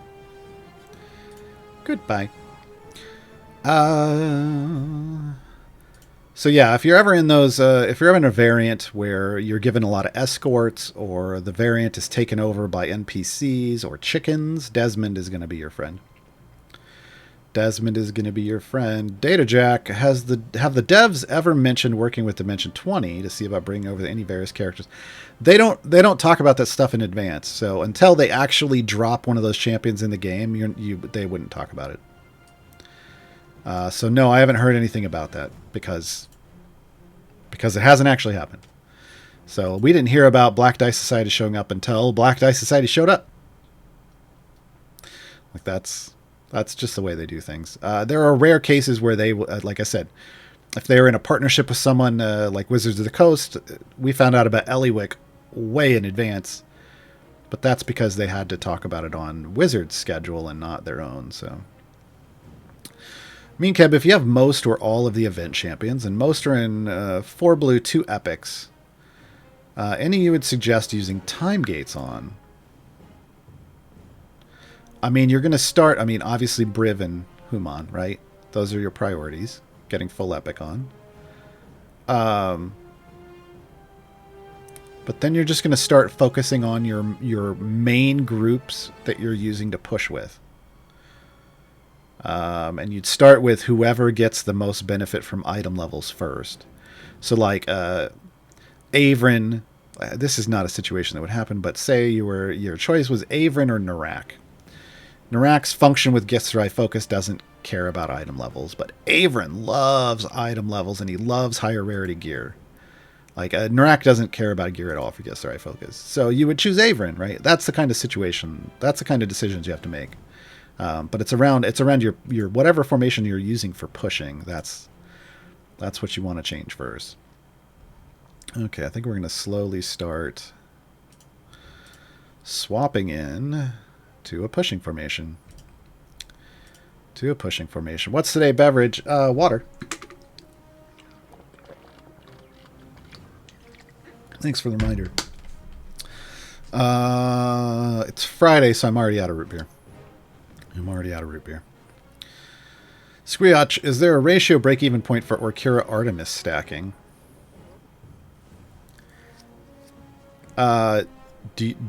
So yeah, if you're ever in those, if you're ever in a variant where you're given a lot of escorts, or the variant is taken over by NPCs or chickens, Desmond is going to be your friend. DataJack, have the devs ever mentioned working with Dimension 20 to see about bringing over any various characters? They don't talk about that stuff in advance. So until they actually drop one of those champions in the game, they wouldn't talk about it. So no, I haven't heard anything about that because it hasn't actually happened. So we didn't hear about Black Dice Society showing up until Black Dice Society showed up. Like that's just the way they do things. There are rare cases where they, like I said, if they're in a partnership with someone like Wizards of the Coast, we found out about Eliwick way in advance. But that's because they had to talk about it on Wizards' schedule and not their own. So, Meankeb, if you have most or all of the event champions, and most are in 4 blue, 2 epics, any you would suggest using time gates on? I mean, you're going to start, obviously Briv and Human, right? Those are your priorities, getting full epic on. But then you're just going to start focusing on your main groups that you're using to push with. And you'd start with whoever gets the most benefit from item levels first. So like Avrin, this is not a situation that would happen, but say your choice was Avrin or Narak. Narak's function with Githzerai Focus doesn't care about item levels, but Avrin loves item levels and he loves higher rarity gear. Like Narak doesn't care about gear at all for Githzerai Focus. So you would choose Avrin, right? That's the kind of situation, that's the kind of decisions you have to make. But it's around your whatever formation you're using for pushing. That's what you want to change first. Okay, I think we're going to slowly start swapping in to a pushing formation. What's today beverage? Water. Thanks for the reminder. It's Friday, so I'm already out of root beer. Squeotch, is there a ratio break-even point for Orkira Artemis stacking? Do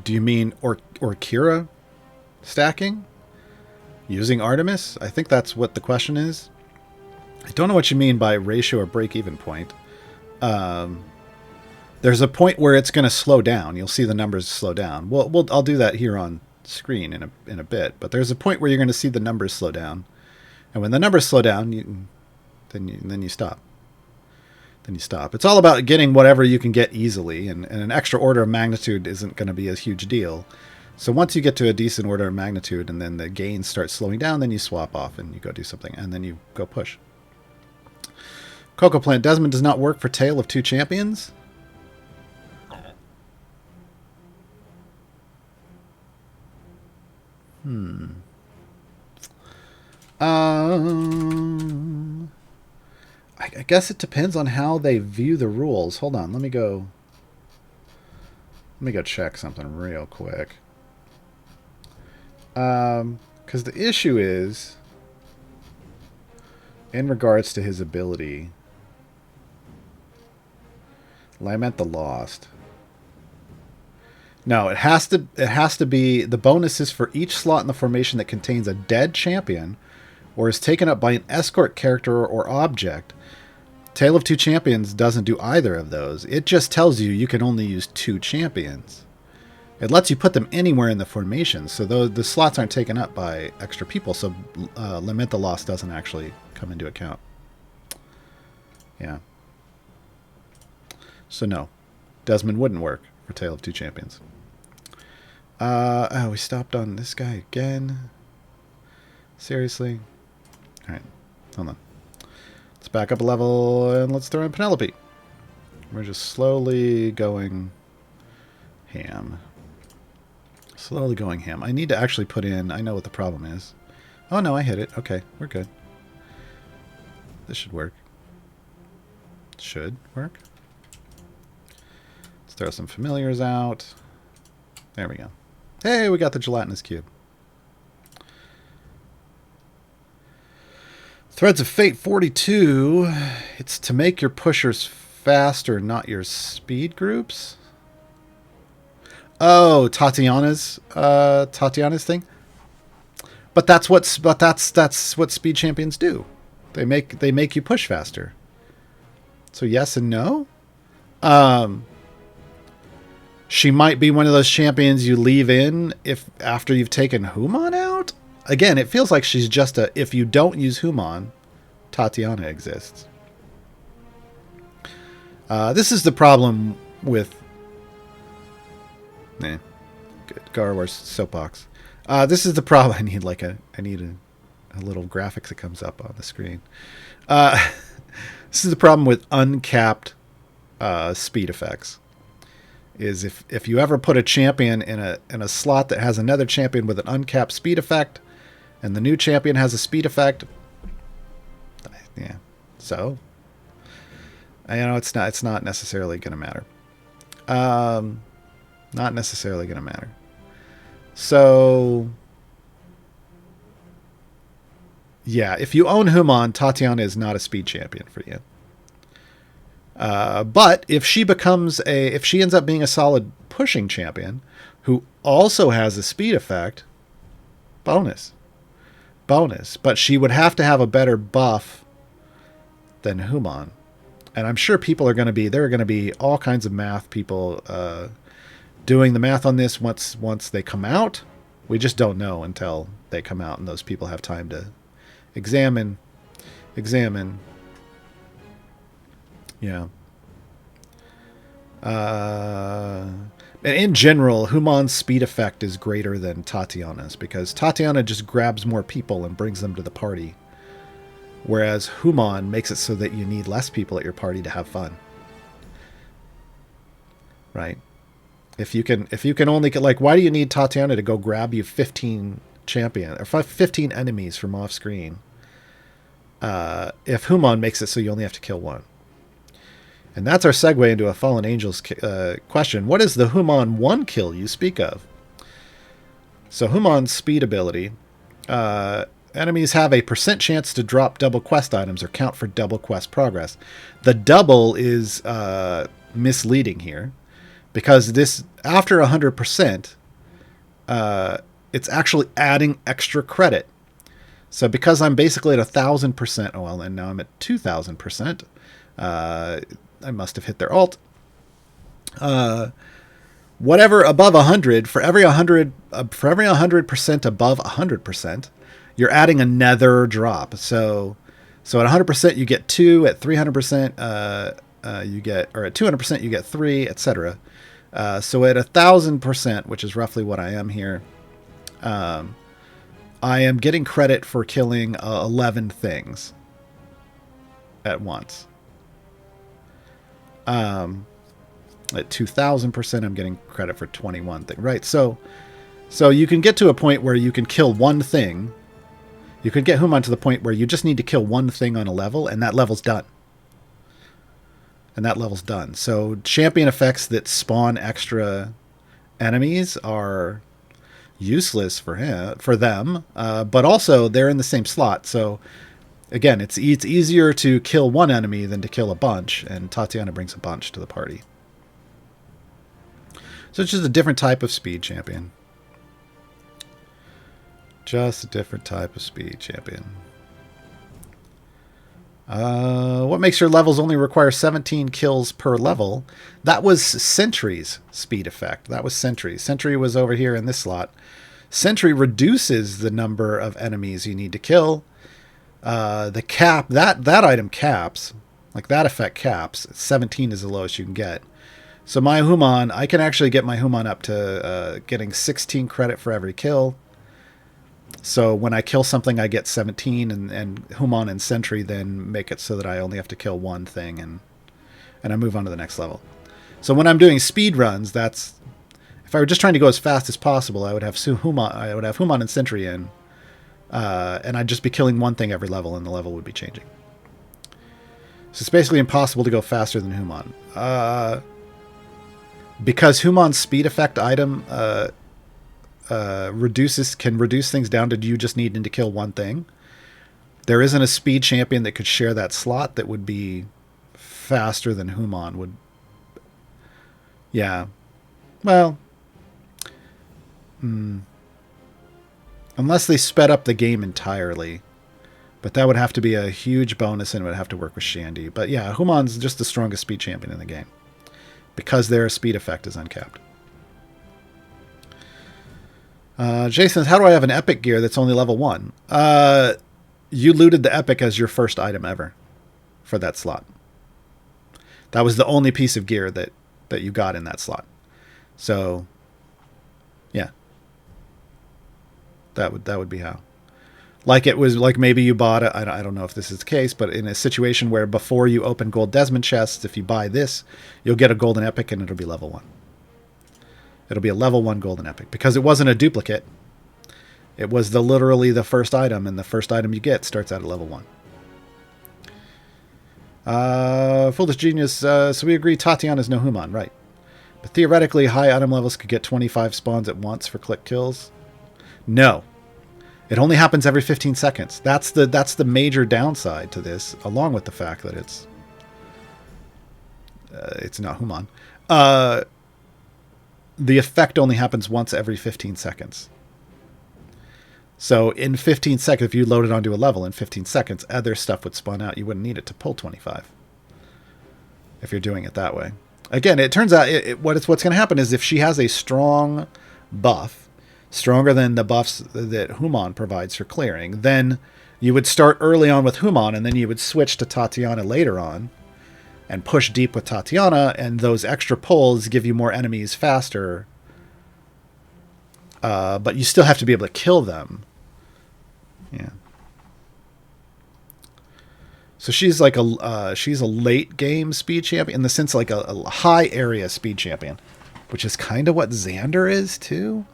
you mean Orkira stacking? Using Artemis? I think that's what the question is. I don't know what you mean by ratio or break-even point. There's a point where it's going to slow down. You'll see the numbers slow down. I'll do that here on screen in a bit. But there's a point where you're going to see the numbers slow down. And when the numbers slow down, then you stop. then you stop. It's all about getting whatever you can get easily, and an extra order of magnitude isn't going to be a huge deal. So once you get to a decent order of magnitude and then the gains start slowing down, then you swap off and you go do something, and then you go push. Cocoa Plant Desmond does not work for Tale of Two Champions. I guess it depends on how they view the rules. Hold on, let me go check something real quick. Because the issue is, in regards to his ability, Lament the Lost. No, it has to be the bonuses for each slot in the formation that contains a dead champion or is taken up by an escort character or object. Tale of Two Champions doesn't do either of those. It just tells you can only use 2 champions. It lets you put them anywhere in the formation, so the slots aren't taken up by extra people, so Lament the Lost doesn't actually come into account. Yeah. So no, Desmond wouldn't work for Tale of Two Champions. Oh, we stopped on this guy again. Seriously? Alright, hold on. Let's back up a level and let's throw in Penelope. We're just slowly going ham. Slowly going ham. I need to actually put in... I know what the problem is. Oh no, I hit it. Okay, we're good. This should work. Should work. Let's throw some familiars out. There we go. Hey, we got the gelatinous cube. Threads of Fate 42. It's to make your pushers faster, not your speed groups. Oh, Tatiana's thing. But that's what speed champions do. They make you push faster. So yes and no. She might be one of those champions you leave in after you've taken Human out. Again, it feels like she's just if you don't use Human, Tatiana exists. This is the problem with good Gaarawarr's soapbox. This is the problem. I need a little graphics that comes up on the screen. This is the problem with uncapped speed effects. Is if you ever put a champion in a slot that has another champion with an uncapped speed effect, and the new champion has a speed effect, yeah. So, it's not necessarily going to matter. Not necessarily going to matter. So, yeah, if you own Human, Tatiana is not a speed champion for you. But if she ends up being a solid pushing champion who also has a speed effect, bonus. But she would have to have a better buff than Human. And I'm sure there are going to be all kinds of math people doing the math on this once they come out. We just don't know until they come out and those people have time to examine. Yeah. And in general, Human's speed effect is greater than Tatiana's because Tatiana just grabs more people and brings them to the party. Whereas Human makes it so that you need less people at your party to have fun. Right? If you can only why do you need Tatiana to go grab you 15 enemies from off screen? If Human makes it so you only have to kill one. And that's our segue into a Fallen Angels question. What is the Human 1 kill you speak of? So Human's speed ability. Enemies have a % chance to drop double quest items or count for double quest progress. The double is misleading here. Because this, after 100%, it's actually adding extra credit. So because I'm basically at 1,000%, oh well, and now I'm at 2,000%, I must have hit their alt. Whatever above 100, for every 100% above 100%, you're adding another drop. So at 100% you get 2, at 300%, you get, or at 200% you get 3, etc. So at 1,000%, which is roughly what I am here, I am getting credit for killing 11 things at once. At 2,000%, I'm getting credit for 21 things, right? So you can get to a point where you can kill one thing. You could get Human to the point where you just need to kill one thing on a level, and that level's done. So champion effects that spawn extra enemies are useless for them, but also they're in the same slot. So again, it's easier to kill one enemy than to kill a bunch, and Tatiana brings a bunch to the party. So it's just a different type of speed champion. What makes your levels only require 17 kills per level? That was Sentry's speed effect. Sentry was over here in this slot. Sentry reduces the number of enemies you need to kill. The cap, that item caps, like that effect caps. 17 is the lowest you can get. So my Human, I can actually get my Human up to getting 16 credit for every kill. So when I kill something, I get 17, and Human and Sentry then make it so that I only have to kill one thing, and I move on to the next level. So when I'm doing speed runs, that's, if I were just trying to go as fast as possible, I would have Human and Sentry in, and I'd just be killing one thing every level, and the level would be changing. So it's basically impossible to go faster than Human. Because Human's speed effect item can reduce things down to you just needing to kill one thing. There isn't a speed champion that could share that slot that would be faster than Human would. Yeah. Well, unless they sped up the game entirely. But that would have to be a huge bonus, and it would have to work with Shandy. But yeah, Human's just the strongest speed champion in the game, because their speed effect is uncapped. Jason says, how do I have an epic gear that's only level 1? You looted the epic as your first item ever for that slot. That was the only piece of gear that you got in that slot. So, yeah. That would be how. Like it was, like maybe you bought it, I don't know if this is the case, but in a situation where before you open gold Desmond chests, if you buy this, you'll get a golden epic and it'll be level 1. It'll be a level 1 golden epic, because it wasn't a duplicate. It was literally the first item, and the first item you get starts out at level 1. Foolish Genius, so we agree Tatiana's no Human, right? But theoretically, high item levels could get 25 spawns at once for click kills. No. It only happens every 15 seconds. That's the major downside to this, along with the fact that it's not Human. The effect only happens once every 15 seconds. So in 15 seconds, if you load it onto a level in 15 seconds, other stuff would spawn out. You wouldn't need it to pull 25 if you're doing it that way. Again, it turns out what's going to happen is if she has a strong buff, stronger than the buffs that Human provides for clearing, then you would start early on with Human, and then you would switch to Tatiana later on and push deep with Tatiana, and those extra pulls give you more enemies faster. But you still have to be able to kill them. Yeah. So she's like she's a late game speed champion, in the sense like a high area speed champion, which is kind of what Xander is too.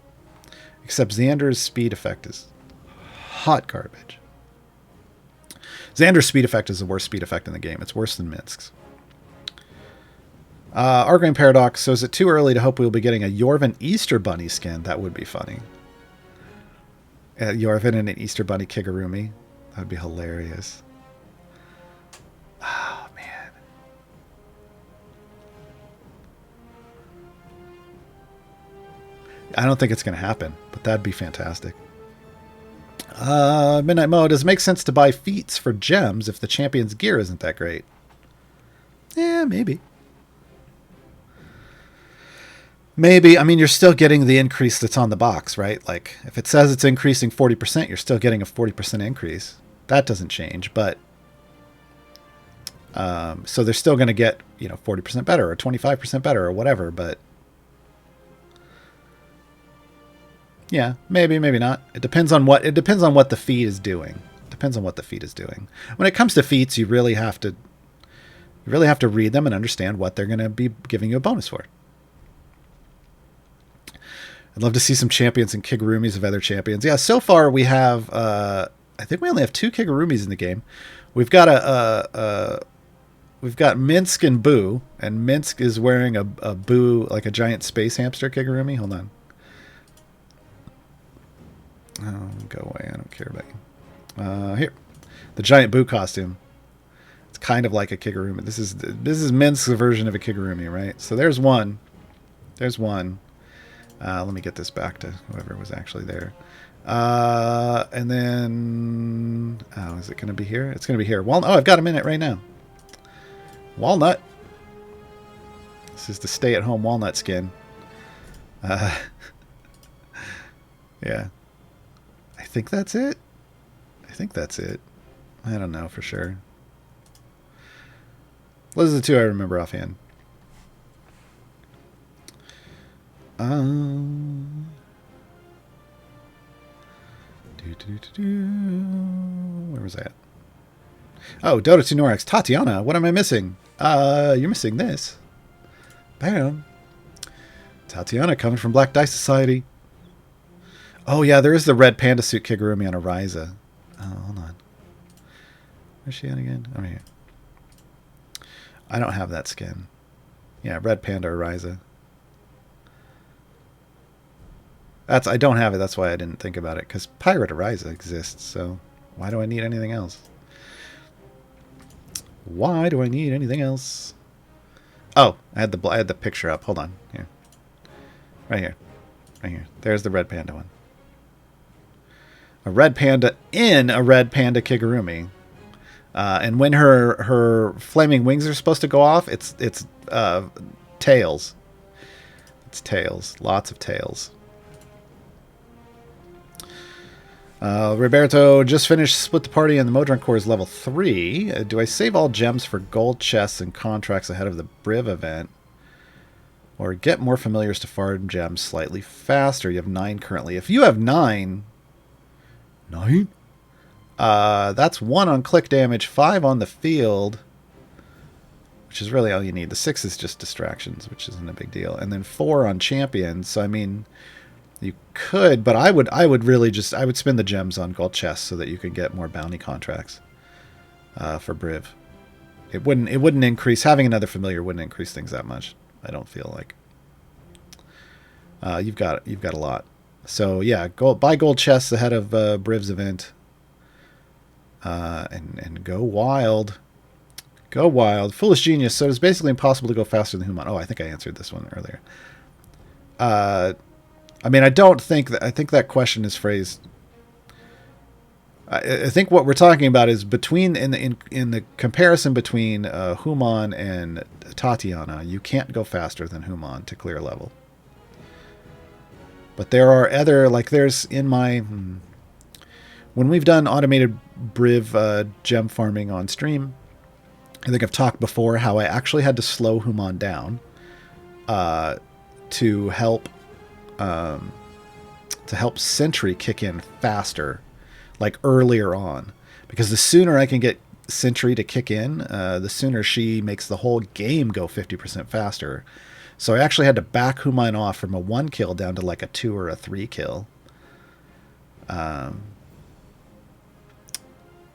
Except Xander's speed effect is hot garbage. Xander's speed effect is the worst speed effect in the game. It's worse than Minsk's. Argrain Paradox, so is it too early to hope we'll be getting a Yorvin Easter Bunny skin? That would be funny. Yorvin and an Easter Bunny Kigurumi. That would be hilarious. Oh, man. I don't think it's going to happen, but that'd be fantastic. Midnight Mo, does it make sense to buy feats for gems if the champion's gear isn't that great? Yeah, maybe. Maybe. I mean, you're still getting the increase that's on the box, right? Like, if it says it's increasing 40%, you're still getting a 40% increase. That doesn't change, but So they're still going to get 40% better or 25% better or whatever. But yeah, maybe not. It depends on what the feat is doing. When it comes to feats, you really have to read them and understand what they're going to be giving you a bonus for. I'd love to see some champions and Kigurumis of other champions. Yeah, so far we have, I think we only have 2 Kigurumis in the game. We've got we've got Minsk and Boo, and Minsk is wearing a Boo, like a giant space hamster Kigurumi. Hold on. Oh, go away. I don't care about you. Here, the giant Boo costume. It's kind of like a Kigurumi. This is Minsk's version of a Kigurumi, right? So there's one. Let me get this back to whoever was actually there. And then... Oh, is it going to be here? It's going to be here. Oh, I've got him in it right now. Walnut. This is the stay-at-home walnut skin. Yeah. I think that's it. I don't know for sure. Those are the 2 I remember offhand. Where was that? Oh, Deodorax, Tatiana. What am I missing? You're missing this. Bam. Tatiana coming from Black Dice Society. Oh yeah, there is the red Panda Suit Kigurumi on Ariza. Oh, hold on. Where's she at again? Oh, here. I don't have that skin. Yeah, red Panda Ariza. I don't have it. That's why I didn't think about it. Because Pirate Ariza exists. So why do I need anything else? Oh, I had the picture up. Hold on. Here. Right here. There's the red panda one. A red panda in a red panda Kigurumi. And when her flaming wings are supposed to go off, it's tails. It's tails. Lots of tails. Roberto just finished Split the Party and the Modron Core is level 3. Do I save all gems for gold chests and contracts ahead of the Briv event? Or get more familiars to farm gems slightly faster? You have 9 currently. If you have 9... 9? That's 1 on click damage, 5 on the field, which is really all you need. The 6 is just distractions, which isn't a big deal. And then 4 on champions. So, I mean... You could, but I would really I would spend the gems on gold chests so that you could get more bounty contracts for Briv. It wouldn't increase, having another familiar wouldn't increase things that much. I don't feel like. You've got a lot. So yeah, buy gold chests ahead of Briv's event. And go wild. Go wild. Foolish Genius. So it's basically impossible to go faster than Human. Oh, I think I answered this one earlier. I mean, I think that question is phrased. I think what we're talking about is between in the comparison between Human and Tatiana, you can't go faster than Human to clear level. But there are other, like there's in my when we've done automated Briv gem farming on stream, I think I've talked before how I actually had to slow Human down to help Sentry kick in faster, like earlier on, because the sooner I can get Sentry to kick in, the sooner she makes the whole game go 50% faster. So I actually had to back Human off from a 1 kill down to like a 2 or a 3 kill.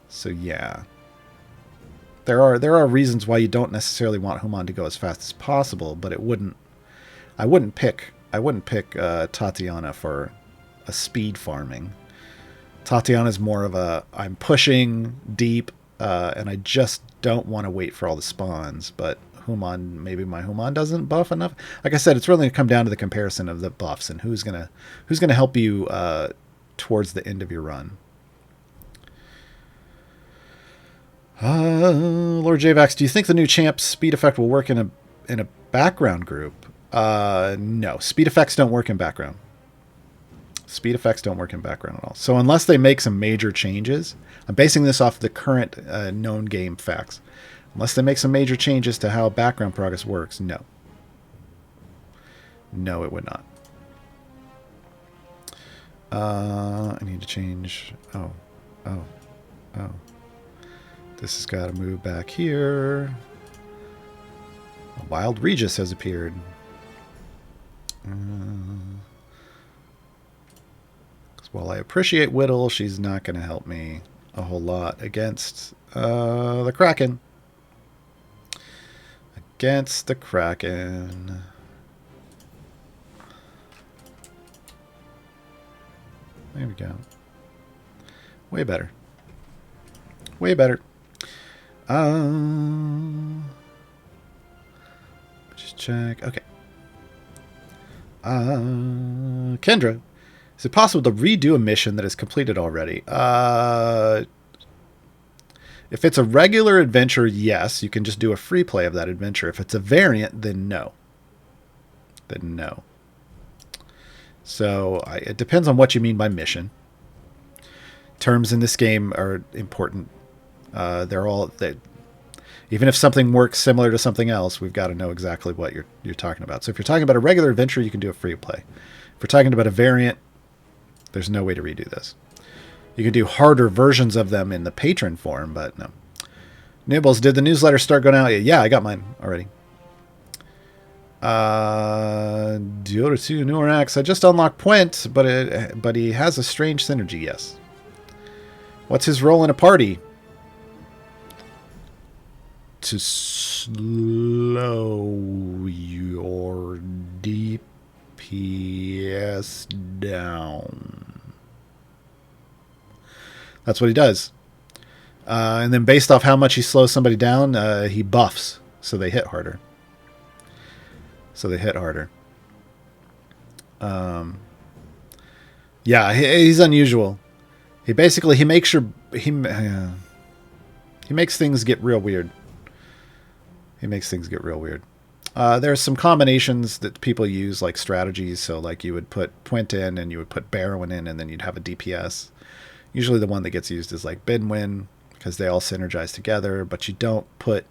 So yeah, there are reasons why you don't necessarily want Human to go as fast as possible, but I wouldn't pick Tatiana for a speed farming. Tatiana's more of a I'm pushing deep and I just don't want to wait for all the spawns, but maybe my Human doesn't buff enough. Like I said, it's really going to come down to the comparison of the buffs and who's gonna help you towards the end of your run. Lord Javax, do you think the new champ speed effect will work in a background group? No, speed effects don't work in background. Speed effects don't work in background at all. So unless they make some major changes, I'm basing this off the current known game facts. Unless they make some major changes to how background progress works, no. No, it would not. I need to change... Oh. This has got to move back here. A Wild Regis has appeared. While I appreciate Whittle, she's not going to help me a whole lot against the Kraken. Against the Kraken. There we go. Way better. Way better. Just check. Okay. Kendra. Is it possible to redo a mission that is completed already? If it's a regular adventure, yes. You can just do a free play of that adventure. If it's a variant, then no. So it depends on what you mean by mission. Terms in this game are important. Even if something works similar to something else, we've got to know exactly what you're talking about. So if you're talking about a regular adventure, you can do a free play. If we're talking about a variant, there's no way to redo this. You can do harder versions of them in the patron form, but no. Nibbles, did the newsletter start going out? Yeah, I got mine already. Deodorax, I just unlocked Puent, but he has a strange synergy, yes. What's his role in a party? To slow your DPS down. That's what he does. And then based off how much he slows somebody down, he buffs, so they hit harder. Yeah, he's unusual. He makes things get real weird. There's some combinations that people use, like strategies. So like you would put Puent in and you would put Barrow in, and then you'd have a DPS. Usually the one that gets used is like Binwin, because they all synergize together, but you don't put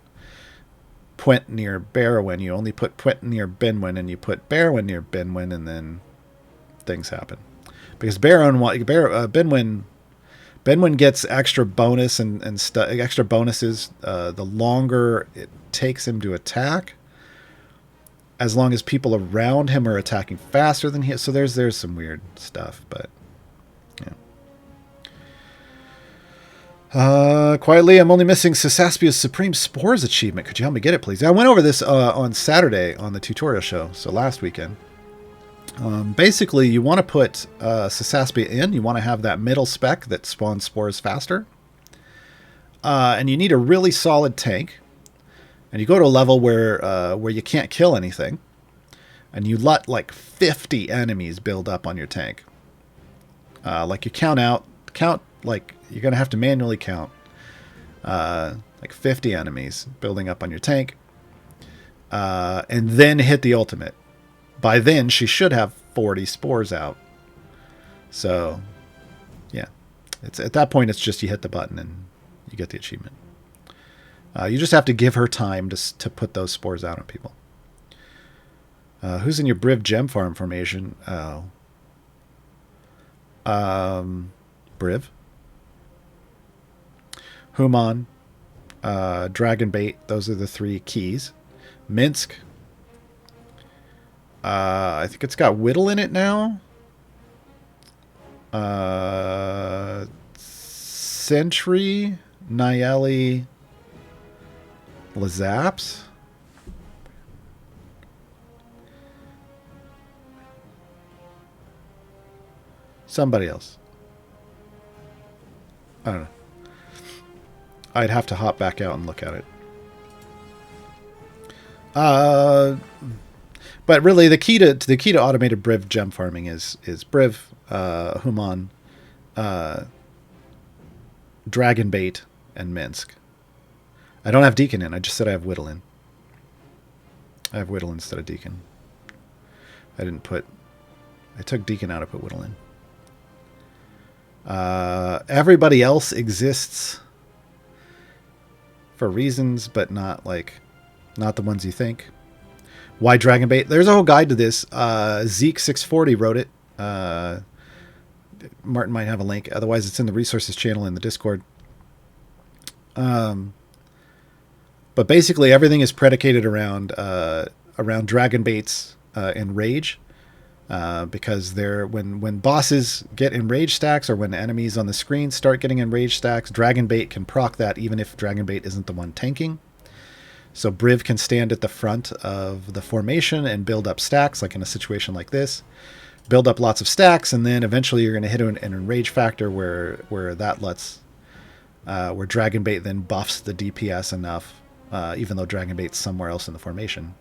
Puent near Barrowin. You only put Puent near Binwin, and you put Barrowin near Binwin, and then things happen. Because Binwin gets extra bonus and extra bonuses the longer it takes him to attack, as long as people around him are attacking faster than he. So there's some weird stuff, but yeah. Quietly, I'm only missing Sisaspia's Supreme Spores achievement. Could you help me get it, please? I went over this on Saturday on the tutorial show, so last weekend. Basically, you want to put Sisaspia in. You want to have that middle spec that spawns spores faster. And you need a really solid tank. And you go to a level where you can't kill anything. And you let like 50 enemies build up on your tank. Like you count, like you're going to have to manually count like 50 enemies building up on your tank. And then hit the ultimate. By then, she should have 40 spores out. So, yeah. It's at that point, it's just you hit the button and you get the achievement. You just have to give her time to put those spores out on people. Who's in your Briv gem farm formation? Oh. Briv. Human. Dragonbait. Those are the 3 keys. Minsk. I think it's got Whittle in it now. Sentry, Nayeli, Lazaps. Somebody else. I don't know. I'd have to hop back out and look at it. But really, the key to automated Briv gem farming is Briv, Human, Dragonbait, and Minsk. I don't have Deacon in. I just said I have Whittle in. I have Whittle instead of Deacon. I took Deacon out. I put Whittle in. Everybody else exists for reasons, but not the ones you think. Why Dragonbait? There's a whole guide to this. Zeke640 wrote it. Martin might have a link. Otherwise, it's in the resources channel in the Discord. But basically, everything is predicated around Dragonbaits and Rage. Because when bosses get enraged stacks, or when enemies on the screen start getting enraged stacks, Dragonbait can proc that even if Dragonbait isn't the one tanking. So Briv can stand at the front of the formation and build up stacks, like in a situation like this. Build up lots of stacks, and then eventually you're going to hit an enrage factor where Dragonbait then buffs the DPS enough, even though Dragonbait's somewhere else in the formation.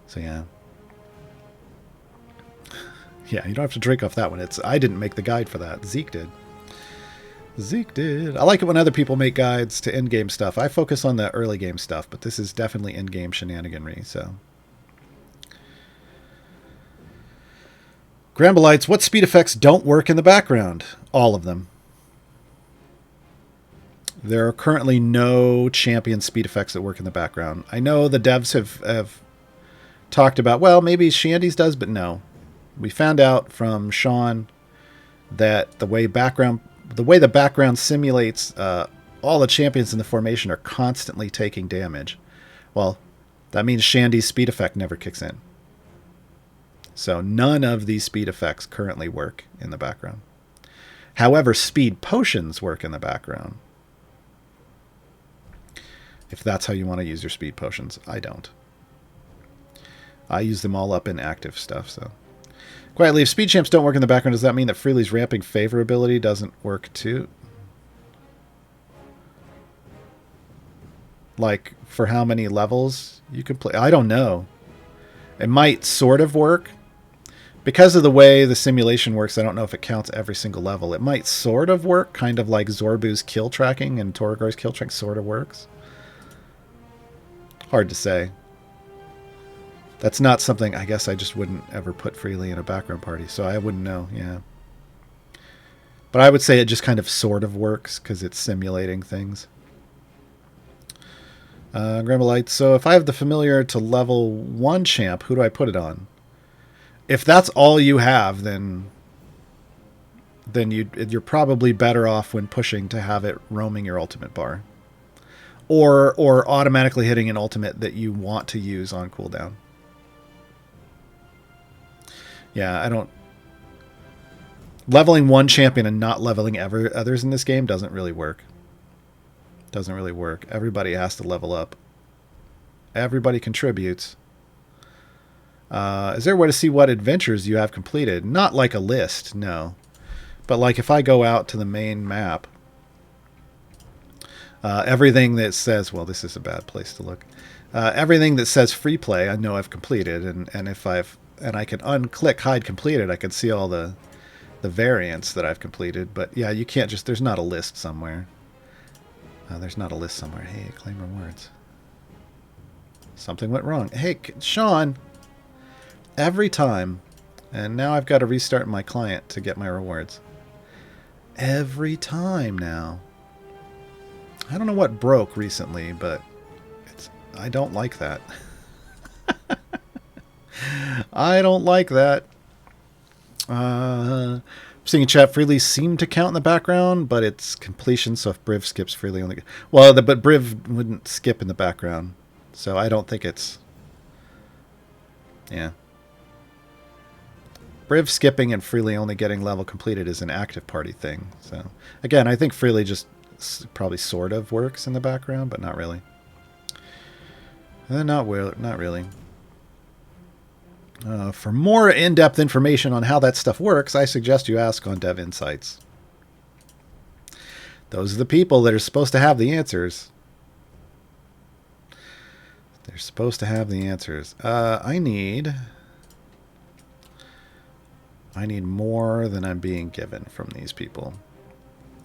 So yeah. Yeah, you don't have to drink off that one. I didn't make the guide for that. Zeke did. I like it when other people make guides to end-game stuff. I focus on the early game stuff, but this is definitely end-game shenaniganry, so. Grambolites, what speed effects don't work in the background? All of them. There are currently no champion speed effects that work in the background. I know the devs have talked about, well, maybe Shandy's does, but no. We found out from Sean that the way the background simulates all the champions in the formation are constantly taking damage. Well, that means Shandy's speed effect never kicks in. So none of these speed effects currently work in the background. However, speed potions work in the background. If that's how you want to use your speed potions. I don't. I use them all up in active stuff, so. Quietly, if speed champs don't work in the background, does that mean that Freely's ramping favorability doesn't work too? Like, for how many levels you can play? I don't know. It might sort of work. Because of the way the simulation works, I don't know if it counts every single level. It might sort of work, kind of like Zorbu's kill tracking and Toragor's kill track sort of works. Hard to say. That's not something, I guess I just wouldn't ever put Freely in a background party, so I wouldn't know, yeah. But I would say it just kind of sort of works, because it's simulating things. Grambolite, so if I have the familiar to level 1 champ, who do I put it on? If that's all you have, then you're probably better off when pushing to have it roaming your ultimate bar. Or automatically hitting an ultimate that you want to use on cooldown. Yeah, I don't... Leveling one champion and not leveling others in this game doesn't really work. Doesn't really work. Everybody has to level up. Everybody contributes. Is there a way to see what adventures you have completed? Not like a list, no. But like if I go out to the main map, everything that says... Well, this is a bad place to look. Everything that says free play, I know I've completed. And if I've... And I can unclick hide completed. I can see all the variants that I've completed. But yeah, you can't just... There's not a list somewhere. There's not a list somewhere. Hey, claim rewards. Something went wrong. Hey, Sean. Every time. And now I've got to restart my client to get my rewards. Every time now. I don't know what broke recently, but I don't like that. I don't like that. Seeing chat, Freely seemed to count in the background, but it's completion, so if Briv skips, Freely only... Well, but Briv wouldn't skip in the background, so I don't think it's... Yeah. Briv skipping and Freely only getting level completed is an active party thing, so... Again, I think Freely just probably sort of works in the background, but not really. Not really. For more in-depth information on how that stuff works, I suggest you ask on Dev Insights. Those are the people that are supposed to have the answers. They're supposed to have the answers. I need more than I'm being given from these people.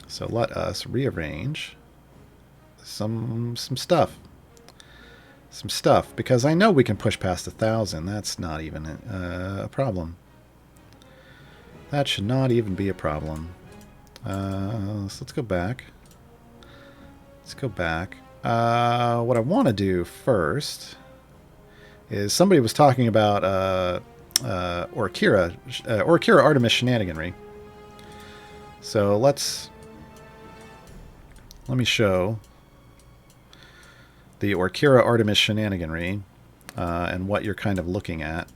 So let us rearrange some stuff. Some stuff, because I know we can push past 1,000. That's not even a problem. That should not even be a problem. So let's go back. Let's go back. What I want to do first is somebody was talking about Orkira Artemis shenaniganry. So let me show the Orkira Artemis shenaniganry and what you're kind of looking at.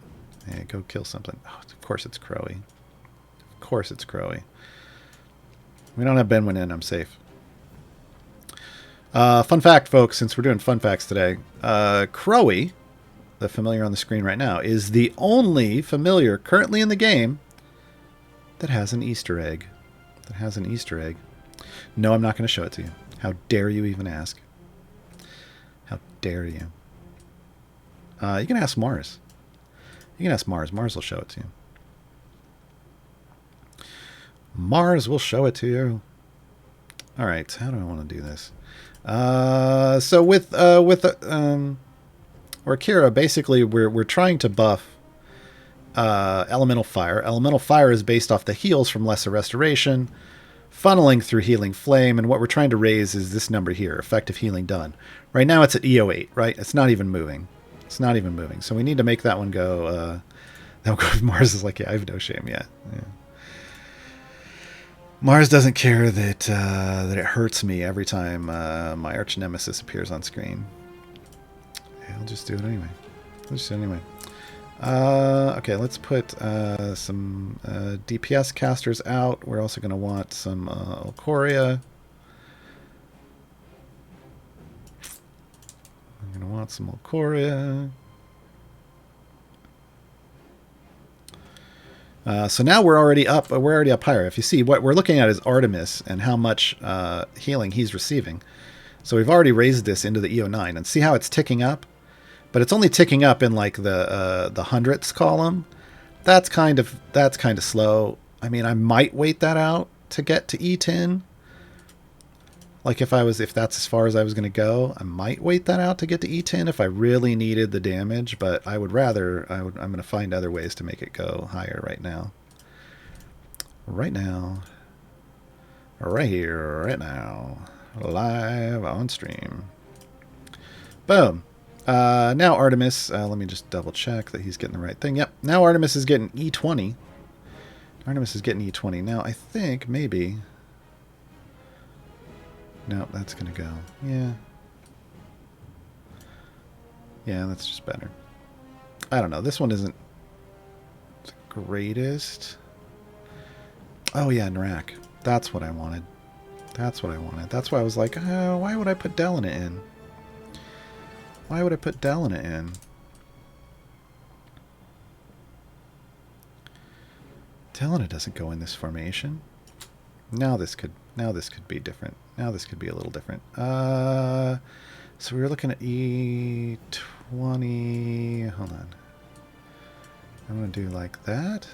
Hey, go kill something. Oh, of course it's Crowy. Of course it's Crowy. We don't have Benwin in. I'm safe. Fun fact, folks, since we're doing fun facts today, Crowy, the familiar on the screen right now, is the only familiar currently in the game that has an Easter egg. No, I'm not going to show it to you. How dare you even ask? How dare you? You can ask Mars. Mars will show it to you. Mars will show it to you. All right, how do I want to do this? So with Orkira, basically we're trying to buff Elemental Fire. Elemental Fire is based off the heals from Lesser Restoration, funneling through Healing Flame, and what we're trying to raise is this number here, effective healing done. Right now it's at EO8, right? It's not even moving. So we need to make that one go. Mars is like, yeah, I have no shame yet. Yeah. Mars doesn't care that it hurts me every time my arch nemesis appears on screen. Yeah, I'll just do it anyway. Okay, let's put some DPS casters out. We're also going to want some Alcoria. I'm going to want some Alcoria. So now we're already up higher. If you see, what we're looking at is Artemis and how much healing he's receiving. So we've already raised this into the EO9, and see how it's ticking up? But it's only ticking up in like the hundredths column. That's kind of slow. I mean, I might wait that out to get to E10. Like if that's as far as I was going to go, I might wait that out to get to E10 if I really needed the damage, but I'm going to find other ways to make it go higher right now. Right here, right now, live on stream. Boom. Now Artemis, let me just double check that he's getting the right thing. Yep, now Artemis is getting E20. Now I think maybe... No, that's going to go. Yeah. Yeah, that's just better. I don't know. This one isn't the greatest. Oh, yeah, Narak. That's what I wanted. That's why I was like, oh, why would I put Delina in? Delina doesn't go in this formation. Now this could be different. Now this could be a little different. So we were looking at E20. Hold on. I'm going to do like that.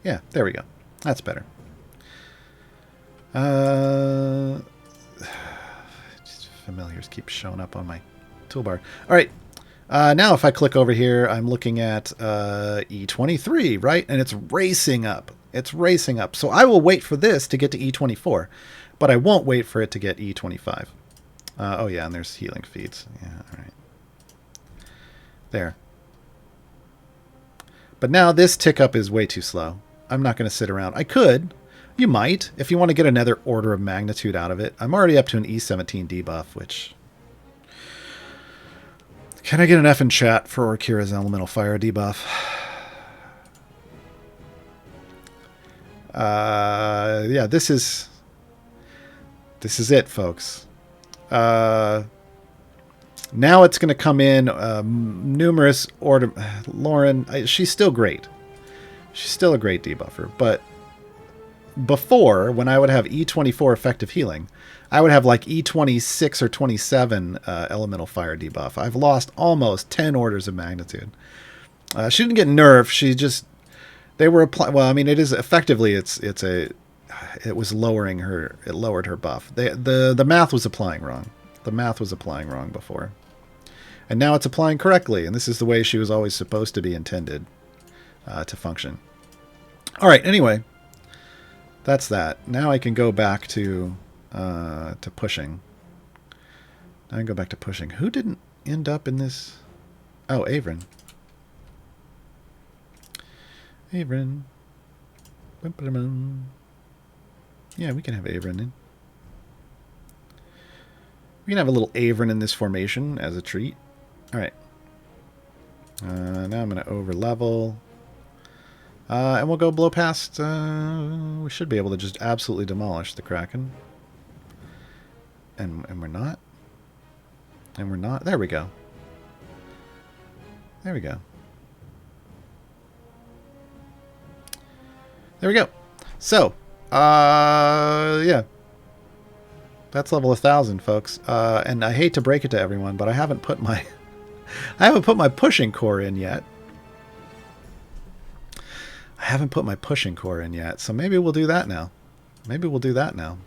Yeah, there we go. That's better. Just familiars keep showing up on my toolbar. All right. Now if I click over here, I'm looking at E23, right? And it's racing up. So I will wait for this to get to E24, but I won't wait for it to get E25. Oh yeah, and there's healing feeds. Yeah, all right. There. But now this tick up is way too slow. I'm not going to sit around. I could. You might, if you want to get another order of magnitude out of it. I'm already up to an E17 debuff, which... Can I get an F in chat for Orkira's Elemental Fire debuff? Yeah, this is it, folks. Now it's going to come in numerous order. Lauren, she's still great. She's still a great debuffer, but before, when I would have E24 effective healing, I would have like E26 or 27 Elemental Fire debuff. I've lost almost 10 orders of magnitude. She didn't get nerfed. She just... They were applying... Well, I mean, it is effectively... It was lowering her... It lowered her buff. The math was applying wrong. The math was applying wrong before. And now it's applying correctly. And this is the way she was always supposed to be intended to function. All right, anyway. That's that. Now I can go back to pushing. I can go back to pushing. Who didn't end up in this? Oh, Avrin. Avrin. Yeah, we can have Avrin in. We can have a little Avrin in this formation as a treat. Alright. Now I'm going to over level. And we'll go blow past. We should be able to just absolutely demolish the Kraken. And we're not. And we're not. There we go. There we go. There we go. So, yeah. That's level 1000, folks. And I hate to break it to everyone, but I haven't put my pushing core in yet. I haven't put my pushing core in yet, so maybe we'll do that now. Maybe we'll do that now.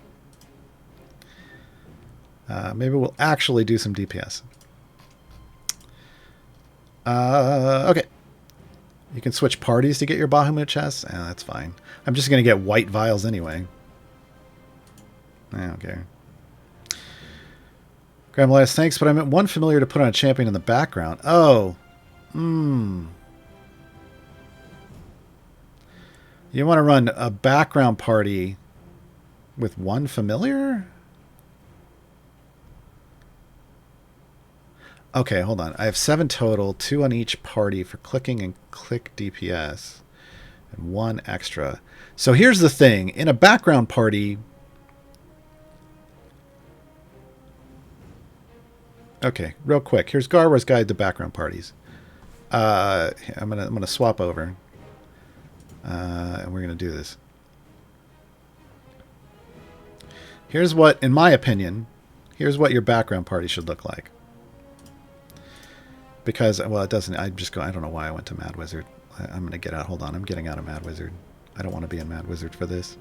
Maybe we'll actually do some DPS. Okay. You can switch parties to get your Bahamut chests. That's fine. I'm just going to get white vials anyway. I don't care. Grandmalias, thanks, but I meant one familiar to put on a champion in the background. Oh. You want to run a background party with one familiar? Okay, hold on. I have 7 total, 2 on each party for clicking and click DPS, and 1 extra. So here's the thing. In a background party... Okay, real quick. Here's Gaarawarr's Guide to Background Parties. I'm gonna swap over. And we're gonna do this. Here's what, in my opinion, here's what your background party should look like. Because, well, it doesn't. I don't know why I went to Mad Wizard. I'm gonna get out. Hold on, I'm getting out of Mad Wizard. I don't want to be in Mad Wizard for this.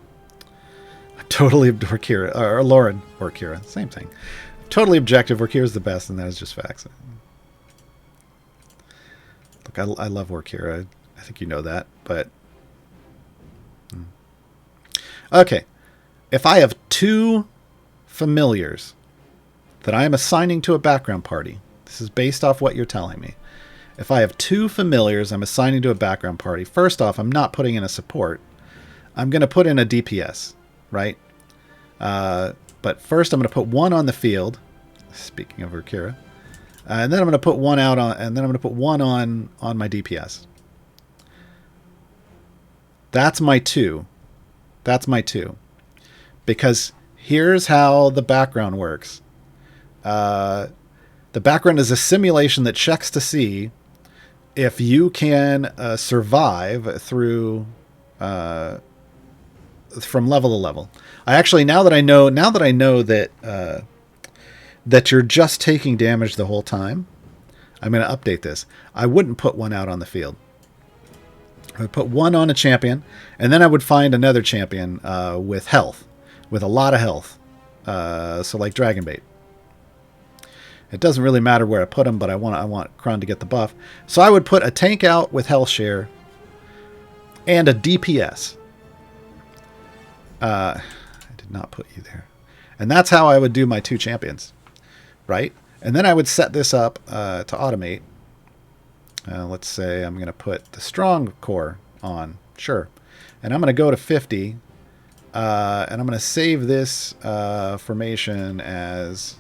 I'm totally Workira, or Lauren Workira, same thing. Totally objective. Workira's the best, and that is just facts. Look, I love Workira. I think you know that, but okay. If I have 2 familiars that I am assigning to a background party, this is based off what you're telling me. If I have 2 familiars I'm assigning to a background party, first off, I'm not putting in a support. I'm going to put in a DPS, right? But first I'm going to put 1 on the field, speaking of Workira, and then I'm going to put 1 out on, and then I'm going to put 1 on my DPS. That's my 2. That's my 2. Because here's how the background works. The background is a simulation that checks to see if you can survive through from level to level. I actually, now that I know that that you're just taking damage the whole time, I'm going to update this. I wouldn't put 1 out on the field. I would put 1 on a champion, and then I would find another champion with health, with a lot of health. So like Dragonbait. It doesn't really matter where I put him, but I want Kron to get the buff. So I would put a tank out with health share and a DPS. I did not put you there. And that's how I would do my 2 champions, right? And then I would set this up to automate. Let's say I'm going to put the strong core on. Sure. And I'm going to go to 50. And I'm going to save this formation as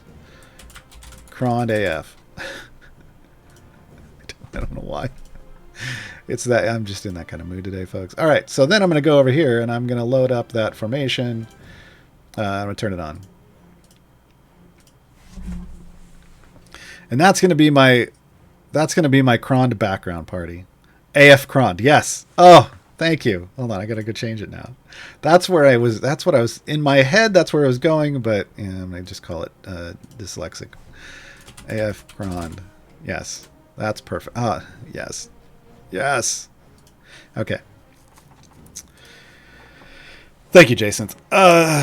Cron AF. I don't know why. It's that I'm just in that kind of mood today, folks. All right, so then I'm going to go over here and I'm going to load up that formation. I'm going to turn it on. And that's going to be my Krond background party. AF Krond, yes. Oh, thank you. Hold on, I got to go change it now. That's what I was in my head. That's where I was going, but I'm going to just call it dyslexic. AF Krond. Yes, that's perfect. Yes. Yes. Okay. Thank you, Jason.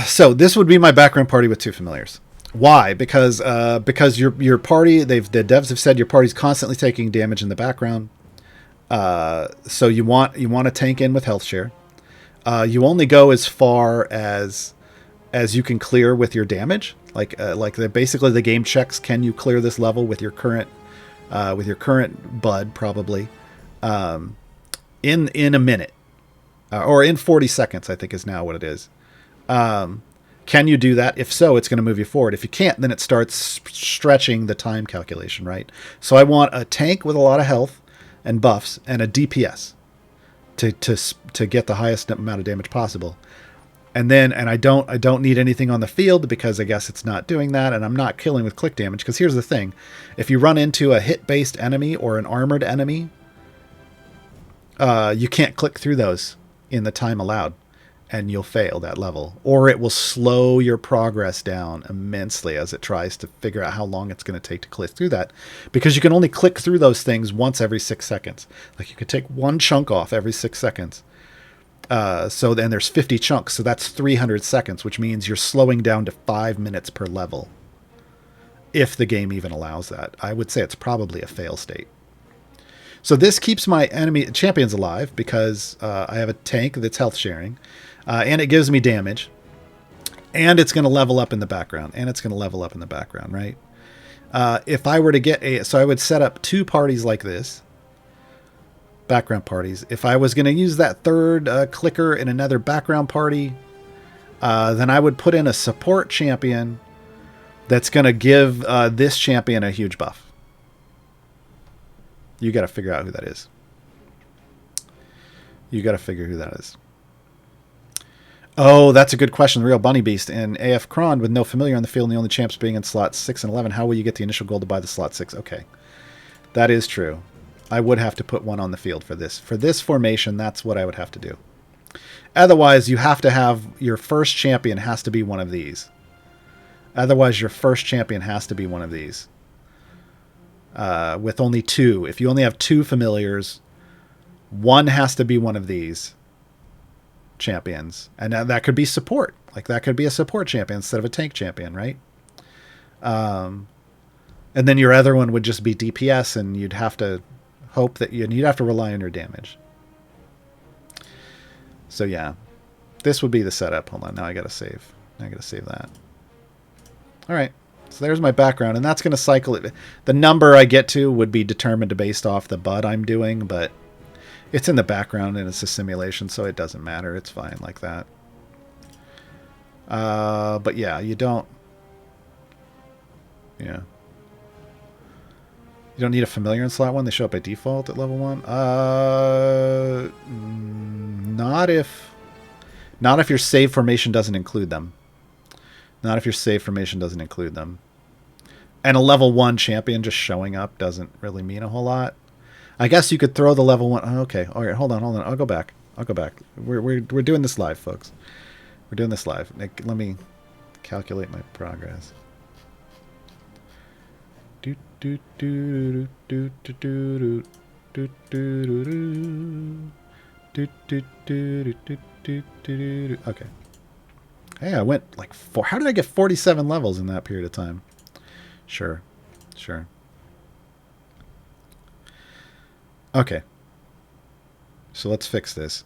So this would be my background party with 2 familiars. Why? Because your party, the devs have said your party's constantly taking damage in the background. So you want to tank in with health share. You only go as far as as you can clear with your damage. Basically the game checks, can you clear this level with your current bud, probably, in a minute, or in 40 seconds, I think is now what it is. Can you do that? If so, it's going to move you forward. If you can't, then it starts stretching the time calculation, right? So I want a tank with a lot of health and buffs and a DPS to get the highest amount of damage possible. And I don't need anything on the field, because I guess it's not doing that, and I'm not killing with click damage. Because here's the thing: if you run into a hit-based enemy or an armored enemy, you can't click through those in the time allowed, and you'll fail that level, or it will slow your progress down immensely as it tries to figure out how long it's going to take to click through that, because you can only click through those things once every 6 seconds. Like, you could take one chunk off every 6 seconds. So then there's 50 chunks, so that's 300 seconds, which means you're slowing down to 5 minutes per level, if the game even allows that. I would say it's probably a fail state. So this keeps my enemy champions alive, because I have a tank that's health sharing, and it gives me damage, and it's going to level up in the background, right? If I were to so I would set up 2 parties like this, background parties. If I was going to use that third clicker in another background party, then I would put in a support champion that's going to give this champion a huge buff. You got to figure out who that is. Oh, that's a good question. The Real Bunny Beast and AF Kron, with no familiar on the field and the only champs being in slots 6 and 11. How will you get the initial gold to buy the slot 6? Okay, that is true. I would have to put one on the field for this. For this formation, that's what I would have to do. Otherwise, you have to have your first champion has to be one of these. With only 2. If you only have 2 familiars, one has to be one of these champions. And that could be support. Like, that could be a support champion instead of a tank champion, right? And then your other one would just be DPS, and you'd have to hope that you'd have to rely on your damage. So yeah, this would be the setup. Hold on, now I gotta save. That. All right, so there's my background, and that's going to cycle it. The number I get to would be determined based off the bud I'm doing, but it's in the background and it's a simulation, so it doesn't matter. It's fine like that. But yeah, you don't need a familiar in slot 1. They show up by default at level 1. Not if your save formation doesn't include them. And a level 1 champion just showing up doesn't really mean a whole lot. I guess you could throw the level 1. Oh, okay. All right. Hold on. I'll go back. We're doing this live, folks. We're doing this live. Nick, let me calculate my progress. Okay. Hey, I went like 4. How did I get 47 levels in that period of time? Sure. Okay. So let's fix this.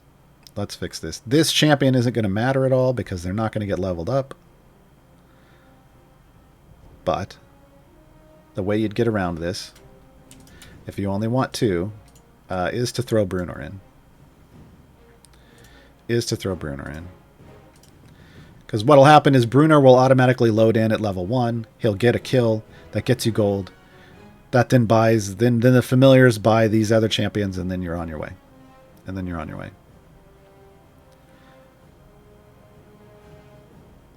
This champion isn't going to matter at all because they're not going to get leveled up. But the way you'd get around this, if you only want 2, is to throw Bruenor in. Because what'll happen is Bruenor will automatically load in at level 1. He'll get a kill. That gets you gold. That then buys... Then the familiars buy these other champions, and then you're on your way.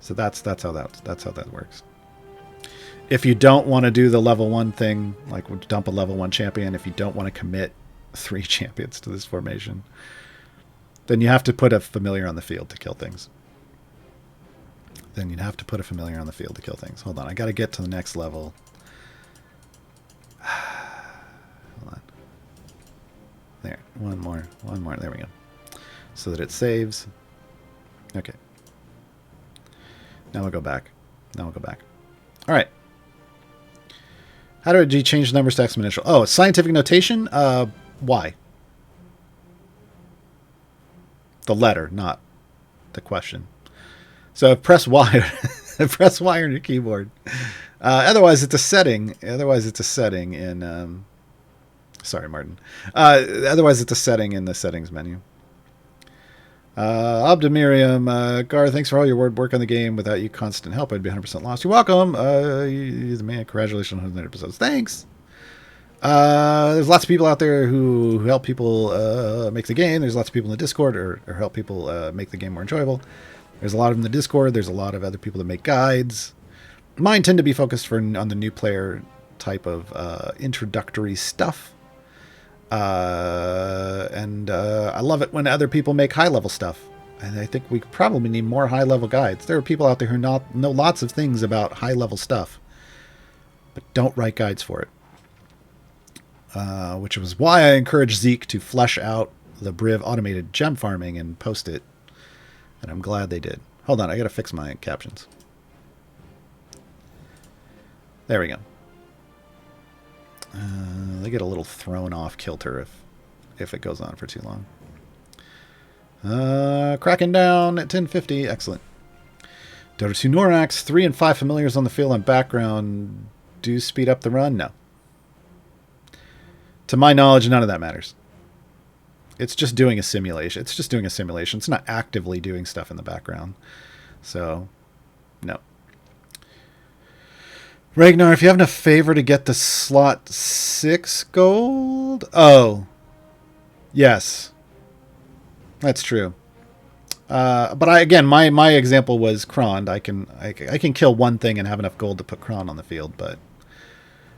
So that's how that works. If you don't want to do the level 1 thing, like dump a level 1 champion, if you don't want to commit 3 champions to this formation, then you have to put a familiar on the field to kill things. Hold on, I got to get to the next level. Hold on. There, one more. There we go. So that it saves. Okay. Now we'll go back. All right. How do I change the numbers to exponential? Oh, scientific notation? Why? The letter, not the question. So press Y. Press Y on your keyboard. Otherwise, it's a setting. Otherwise, it's a setting in. Sorry, Martin. Otherwise, it's a setting in the settings menu. Obdimirium, Gar, thanks for all your work on the game. Without you, constant help, I'd be 100% lost. You're welcome. You're the man. Congratulations on 100 episodes. Thanks. There's lots of people out there who help people make the game. There's lots of people in the Discord or help people make the game more enjoyable. There's a lot of them in the Discord. There's a lot of other people that make guides. Mine tend to be focused on the new player type of introductory stuff. And I love it when other people make high-level stuff. And I think we probably need more high-level guides. There are people out there who know lots of things about high-level stuff, but don't write guides for it. Which was why I encouraged Zeke to flesh out the Briv automated gem farming and post it. And I'm glad they did. Hold on, I gotta fix my captions. There we go. They get a little thrown off kilter if it goes on for too long. Cracking down at 1050. Excellent. Deodorax, 3 and 5 familiars on the field on background. Do speed up the run? No. To my knowledge, none of that matters. It's just doing a simulation. It's just doing a simulation. It's not actively doing stuff in the background. So, no. Ragnar, if you have enough favor to get the slot 6 gold... Oh. Yes. That's true. But my example was Krond. I can kill one thing and have enough gold to put Krond on the field, but...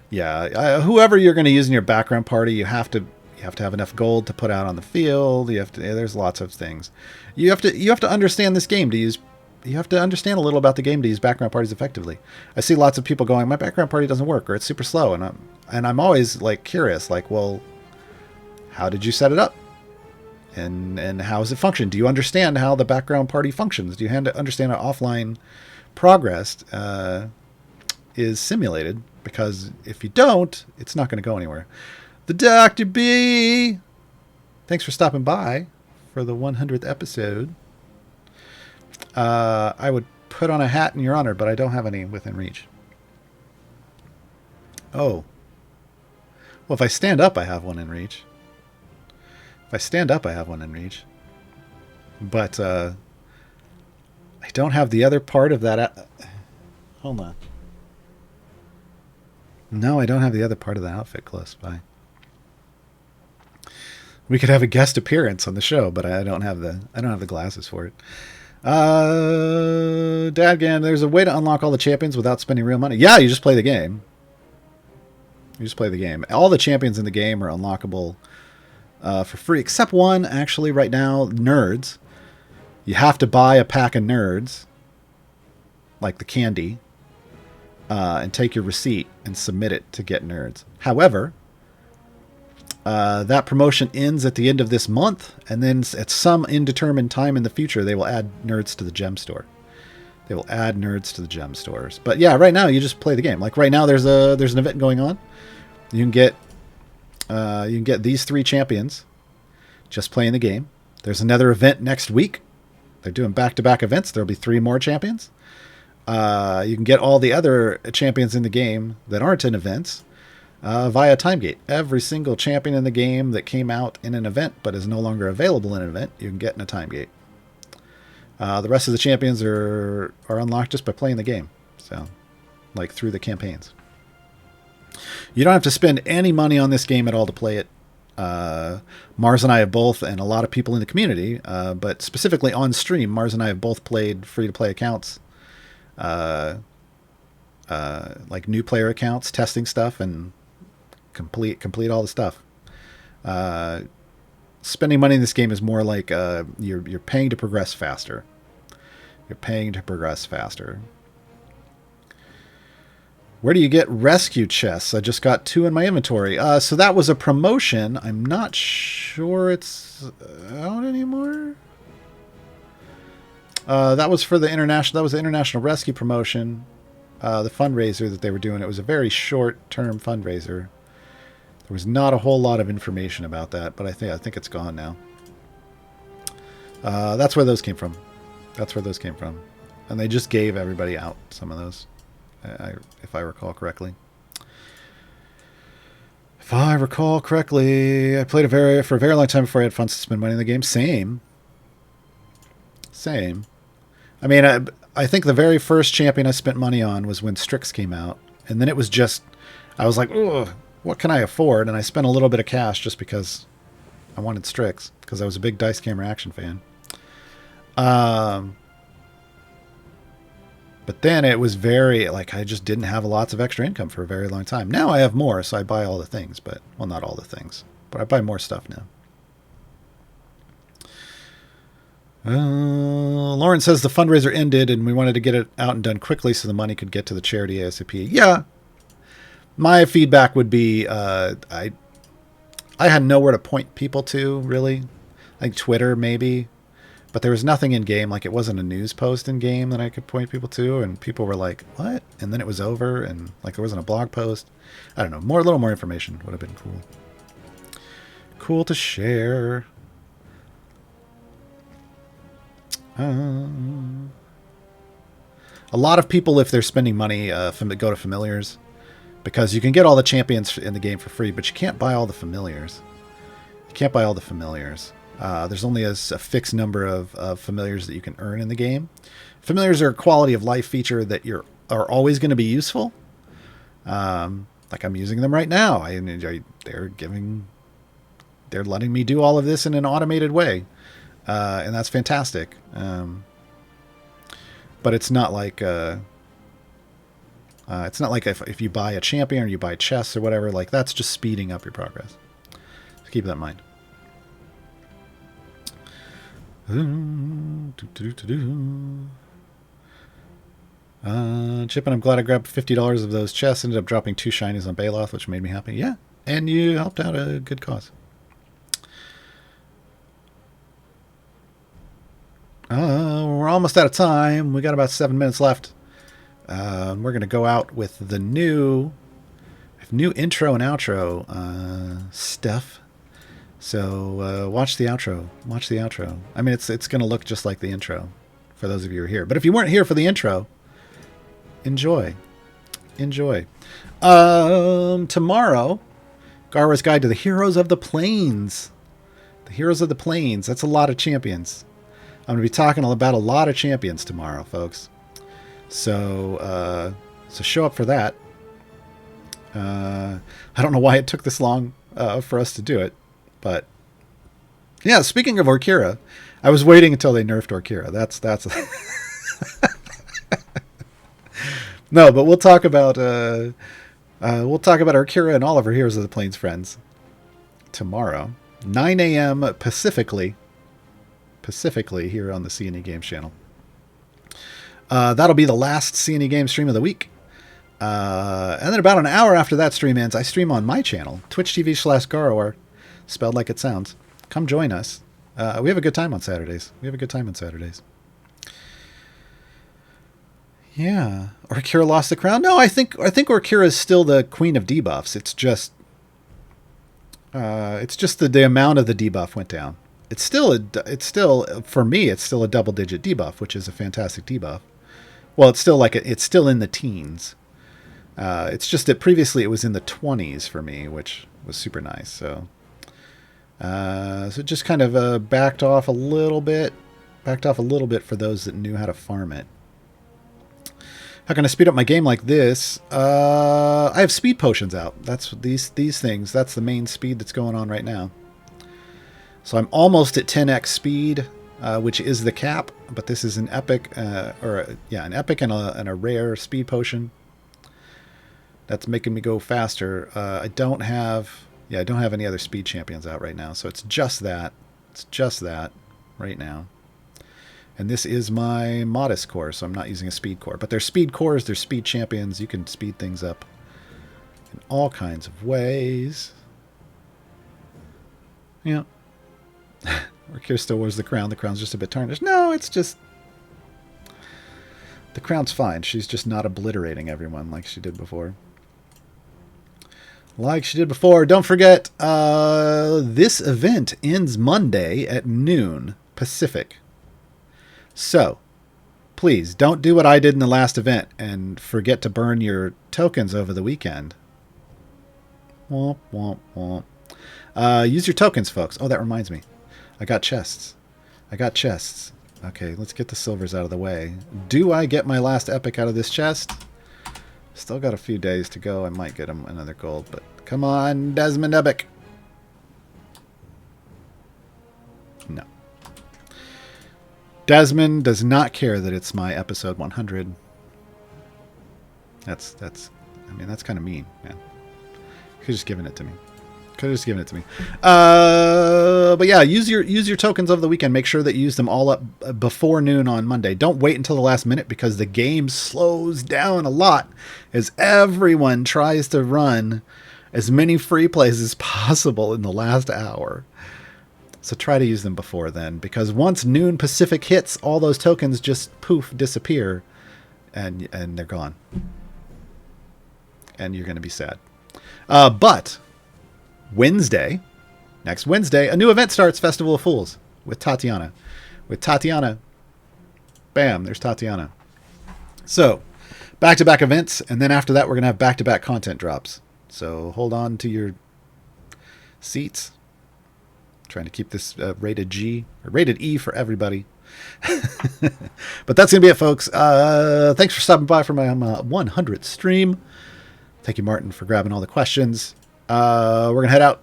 Yeah, whoever you're going to use in your background party, you have to have enough gold to put out on the field. There's lots of things. You have to understand this game to use. You have to understand a little about the game to use background parties effectively. I see lots of people going, my background party doesn't work, or it's super slow, and I'm always like curious, like, well, how did you set it up? And how does it function? Do you understand how the background party functions? Do you understand how offline progress is simulated? Because if you don't, it's not going to go anywhere. The Dr. B! Thanks for stopping by for the 100th episode. I would put on a hat in your honor, but I don't have any within reach. Oh. Well, if I stand up, I have one in reach. But I don't have the other part of that. Hold on. No, I don't have the other part of the outfit close by. We could have a guest appearance on the show, but I don't have the glasses for it. Dadgan, there's a way to unlock all the champions without spending real money. Yeah, you just play the game. All the champions in the game are unlockable for free, except one, actually, right now, nerds. You have to buy a pack of nerds, like the candy, and take your receipt and submit it to get nerds. However, that promotion ends at the end of this month, and then at some indeterminate time in the future, they will add nerds to the gem store. But yeah, right now you just play the game. Like right now, there's an event going on. You can get these 3 champions just playing the game. There's another event next week. They're doing back-to-back events. There'll be 3 more champions. You can get all the other champions in the game that aren't in events via Timegate. Every single champion in the game that came out in an event but is no longer available in an event, you can get in a Timegate. The rest of the champions are unlocked just by playing the game. So, like through the campaigns. You don't have to spend any money on this game at all to play it. Mars and I have both, and a lot of people in the community, but specifically on stream, Mars and I have both played free-to-play accounts. Like new player accounts, testing stuff, and complete all the stuff. Spending money in this game is more like you're paying to progress faster. Where do you get rescue chests? I just got 2 in my inventory. So that was a promotion. I'm not sure it's out anymore. That was for the international. That was the international rescue promotion, the fundraiser that they were doing. It was a very short-term fundraiser. There was not a whole lot of information about that, but I think it's gone now. That's where those came from. And they just gave everybody out some of those, if I recall correctly. If I recall correctly, I played for a very long time before I had funds to spend money in the game. Same. I mean, I think the very first champion I spent money on was when Strix came out. And then it was just, I was like, ugh, what can I afford? And I spent a little bit of cash just because I wanted Strix, because I was a big Dice Camera Action fan. But then it was very, like, I just didn't have lots of extra income for a very long time. Now I have more, so I buy all the things, but, well, not all the things, but I buy more stuff now. Lauren says the fundraiser ended and we wanted to get it out and done quickly so the money could get to the charity ASAP. Yeah. My feedback would be, I had nowhere to point people to, really. Like Twitter, maybe. But there was nothing in game, like it wasn't a news post in game that I could point people to, and people were like, what? And then it was over, and like there wasn't a blog post. I don't know, a little more information would have been cool. Cool to share. A lot of people, if they're spending money, go to familiars, because you can get all the champions in the game for free, but you can't buy all the familiars. There's only a fixed number of familiars that you can earn in the game. Familiars are a quality of life feature that are always going to be useful. Like I'm using them right now. They're letting me do all of this in an automated way, and that's fantastic. But it's not like if you buy a champion or you buy chests or whatever. Like that's just speeding up your progress. So keep that in mind. Chip, and I'm glad I grabbed $50 of those chests. Ended up dropping 2 shinies on Baloth, which made me happy. Yeah, and you helped out a good cause. We're almost out of time. We got about 7 minutes left. We're going to go out with the new intro and outro stuff. So watch the outro. I mean, it's going to look just like the intro for those of you who are here. But if you weren't here for the intro, enjoy. Tomorrow, Gaarawarr's Guide to the Heroes of the Plains. The Heroes of the Plains. That's a lot of champions. I'm going to be talking about a lot of champions tomorrow, folks. So show up for that. I don't know why it took this long for us to do it. But yeah, speaking of Orkira, I was waiting until they nerfed Orkira. That's no, but we'll talk about Orkira and all of our Heroes of the Plains friends tomorrow, 9 a.m. Pacifically here on the C&E Games channel. That'll be the last C&E Games stream of the week. And then about an hour after that stream ends, I stream on my channel, twitch.tv/Gaarawarr. Spelled like it sounds. Come join us. We have a good time on Saturdays. Yeah. Orkira lost the crown? No, I think Orkira is still the queen of debuffs. It's just the amount of the debuff went down. It's still for me, it's still a double-digit debuff, which is a fantastic debuff. Well, it's still in the teens. It's just that previously it was in the 20s for me, which was super nice. So it just kind of backed off a little bit for those that knew how to farm it. How can I speed up my game like this? I have speed potions out. That's these things. That's the main speed that's going on right now. So I'm almost at 10x speed, which is the cap. But this is an epic, an epic and a rare speed potion. That's making me go faster. I don't have any other speed champions out right now. So it's just that. Right now. And this is my modest core, so I'm not using a speed core. But there's speed cores, there's speed champions. You can speed things up in all kinds of ways. Yeah. Orkira still wears the crown. The crown's just a bit tarnished. No, it's just... The crown's fine. She's just not obliterating everyone like she did before. Don't forget, this event ends Monday at noon Pacific. So, Please don't do what I did in the last event and forget to burn your tokens over the weekend. Womp, womp, womp. Use your tokens, folks. Oh, that reminds me. I got chests. Okay, let's get the silvers out of the way. Do I get my last epic out of this chest? Still got a few days to go. I might get him another gold, but come on, Desmond Epic. No. Desmond does not care that it's my episode 100. That's kind of mean, man. Could have just given it to me. But yeah, use your tokens over the weekend. Make sure that you use them all up before noon on Monday. Don't wait until the last minute because the game slows down a lot as everyone tries to run as many free plays as possible in the last hour. So try to use them before then, because once noon Pacific hits, all those tokens just poof disappear, and they're gone, and you're going to be sad. But next Wednesday, a new event starts, Festival of Fools, with Tatiana. Bam, there's Tatiana. So, back-to-back events, and then after that, we're going to have back-to-back content drops. So, hold on to your seats. Trying to keep this rated G, or rated E for everybody. But that's going to be it, folks. Thanks for stopping by for my 100th stream. Thank you, Martin, for grabbing all the questions. We're going to head out,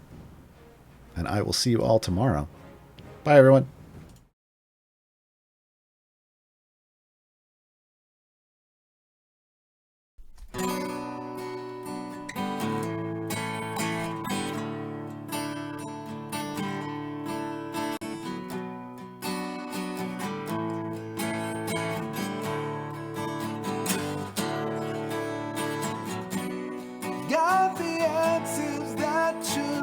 and I will see you all tomorrow. Bye, everyone. Got the answers that you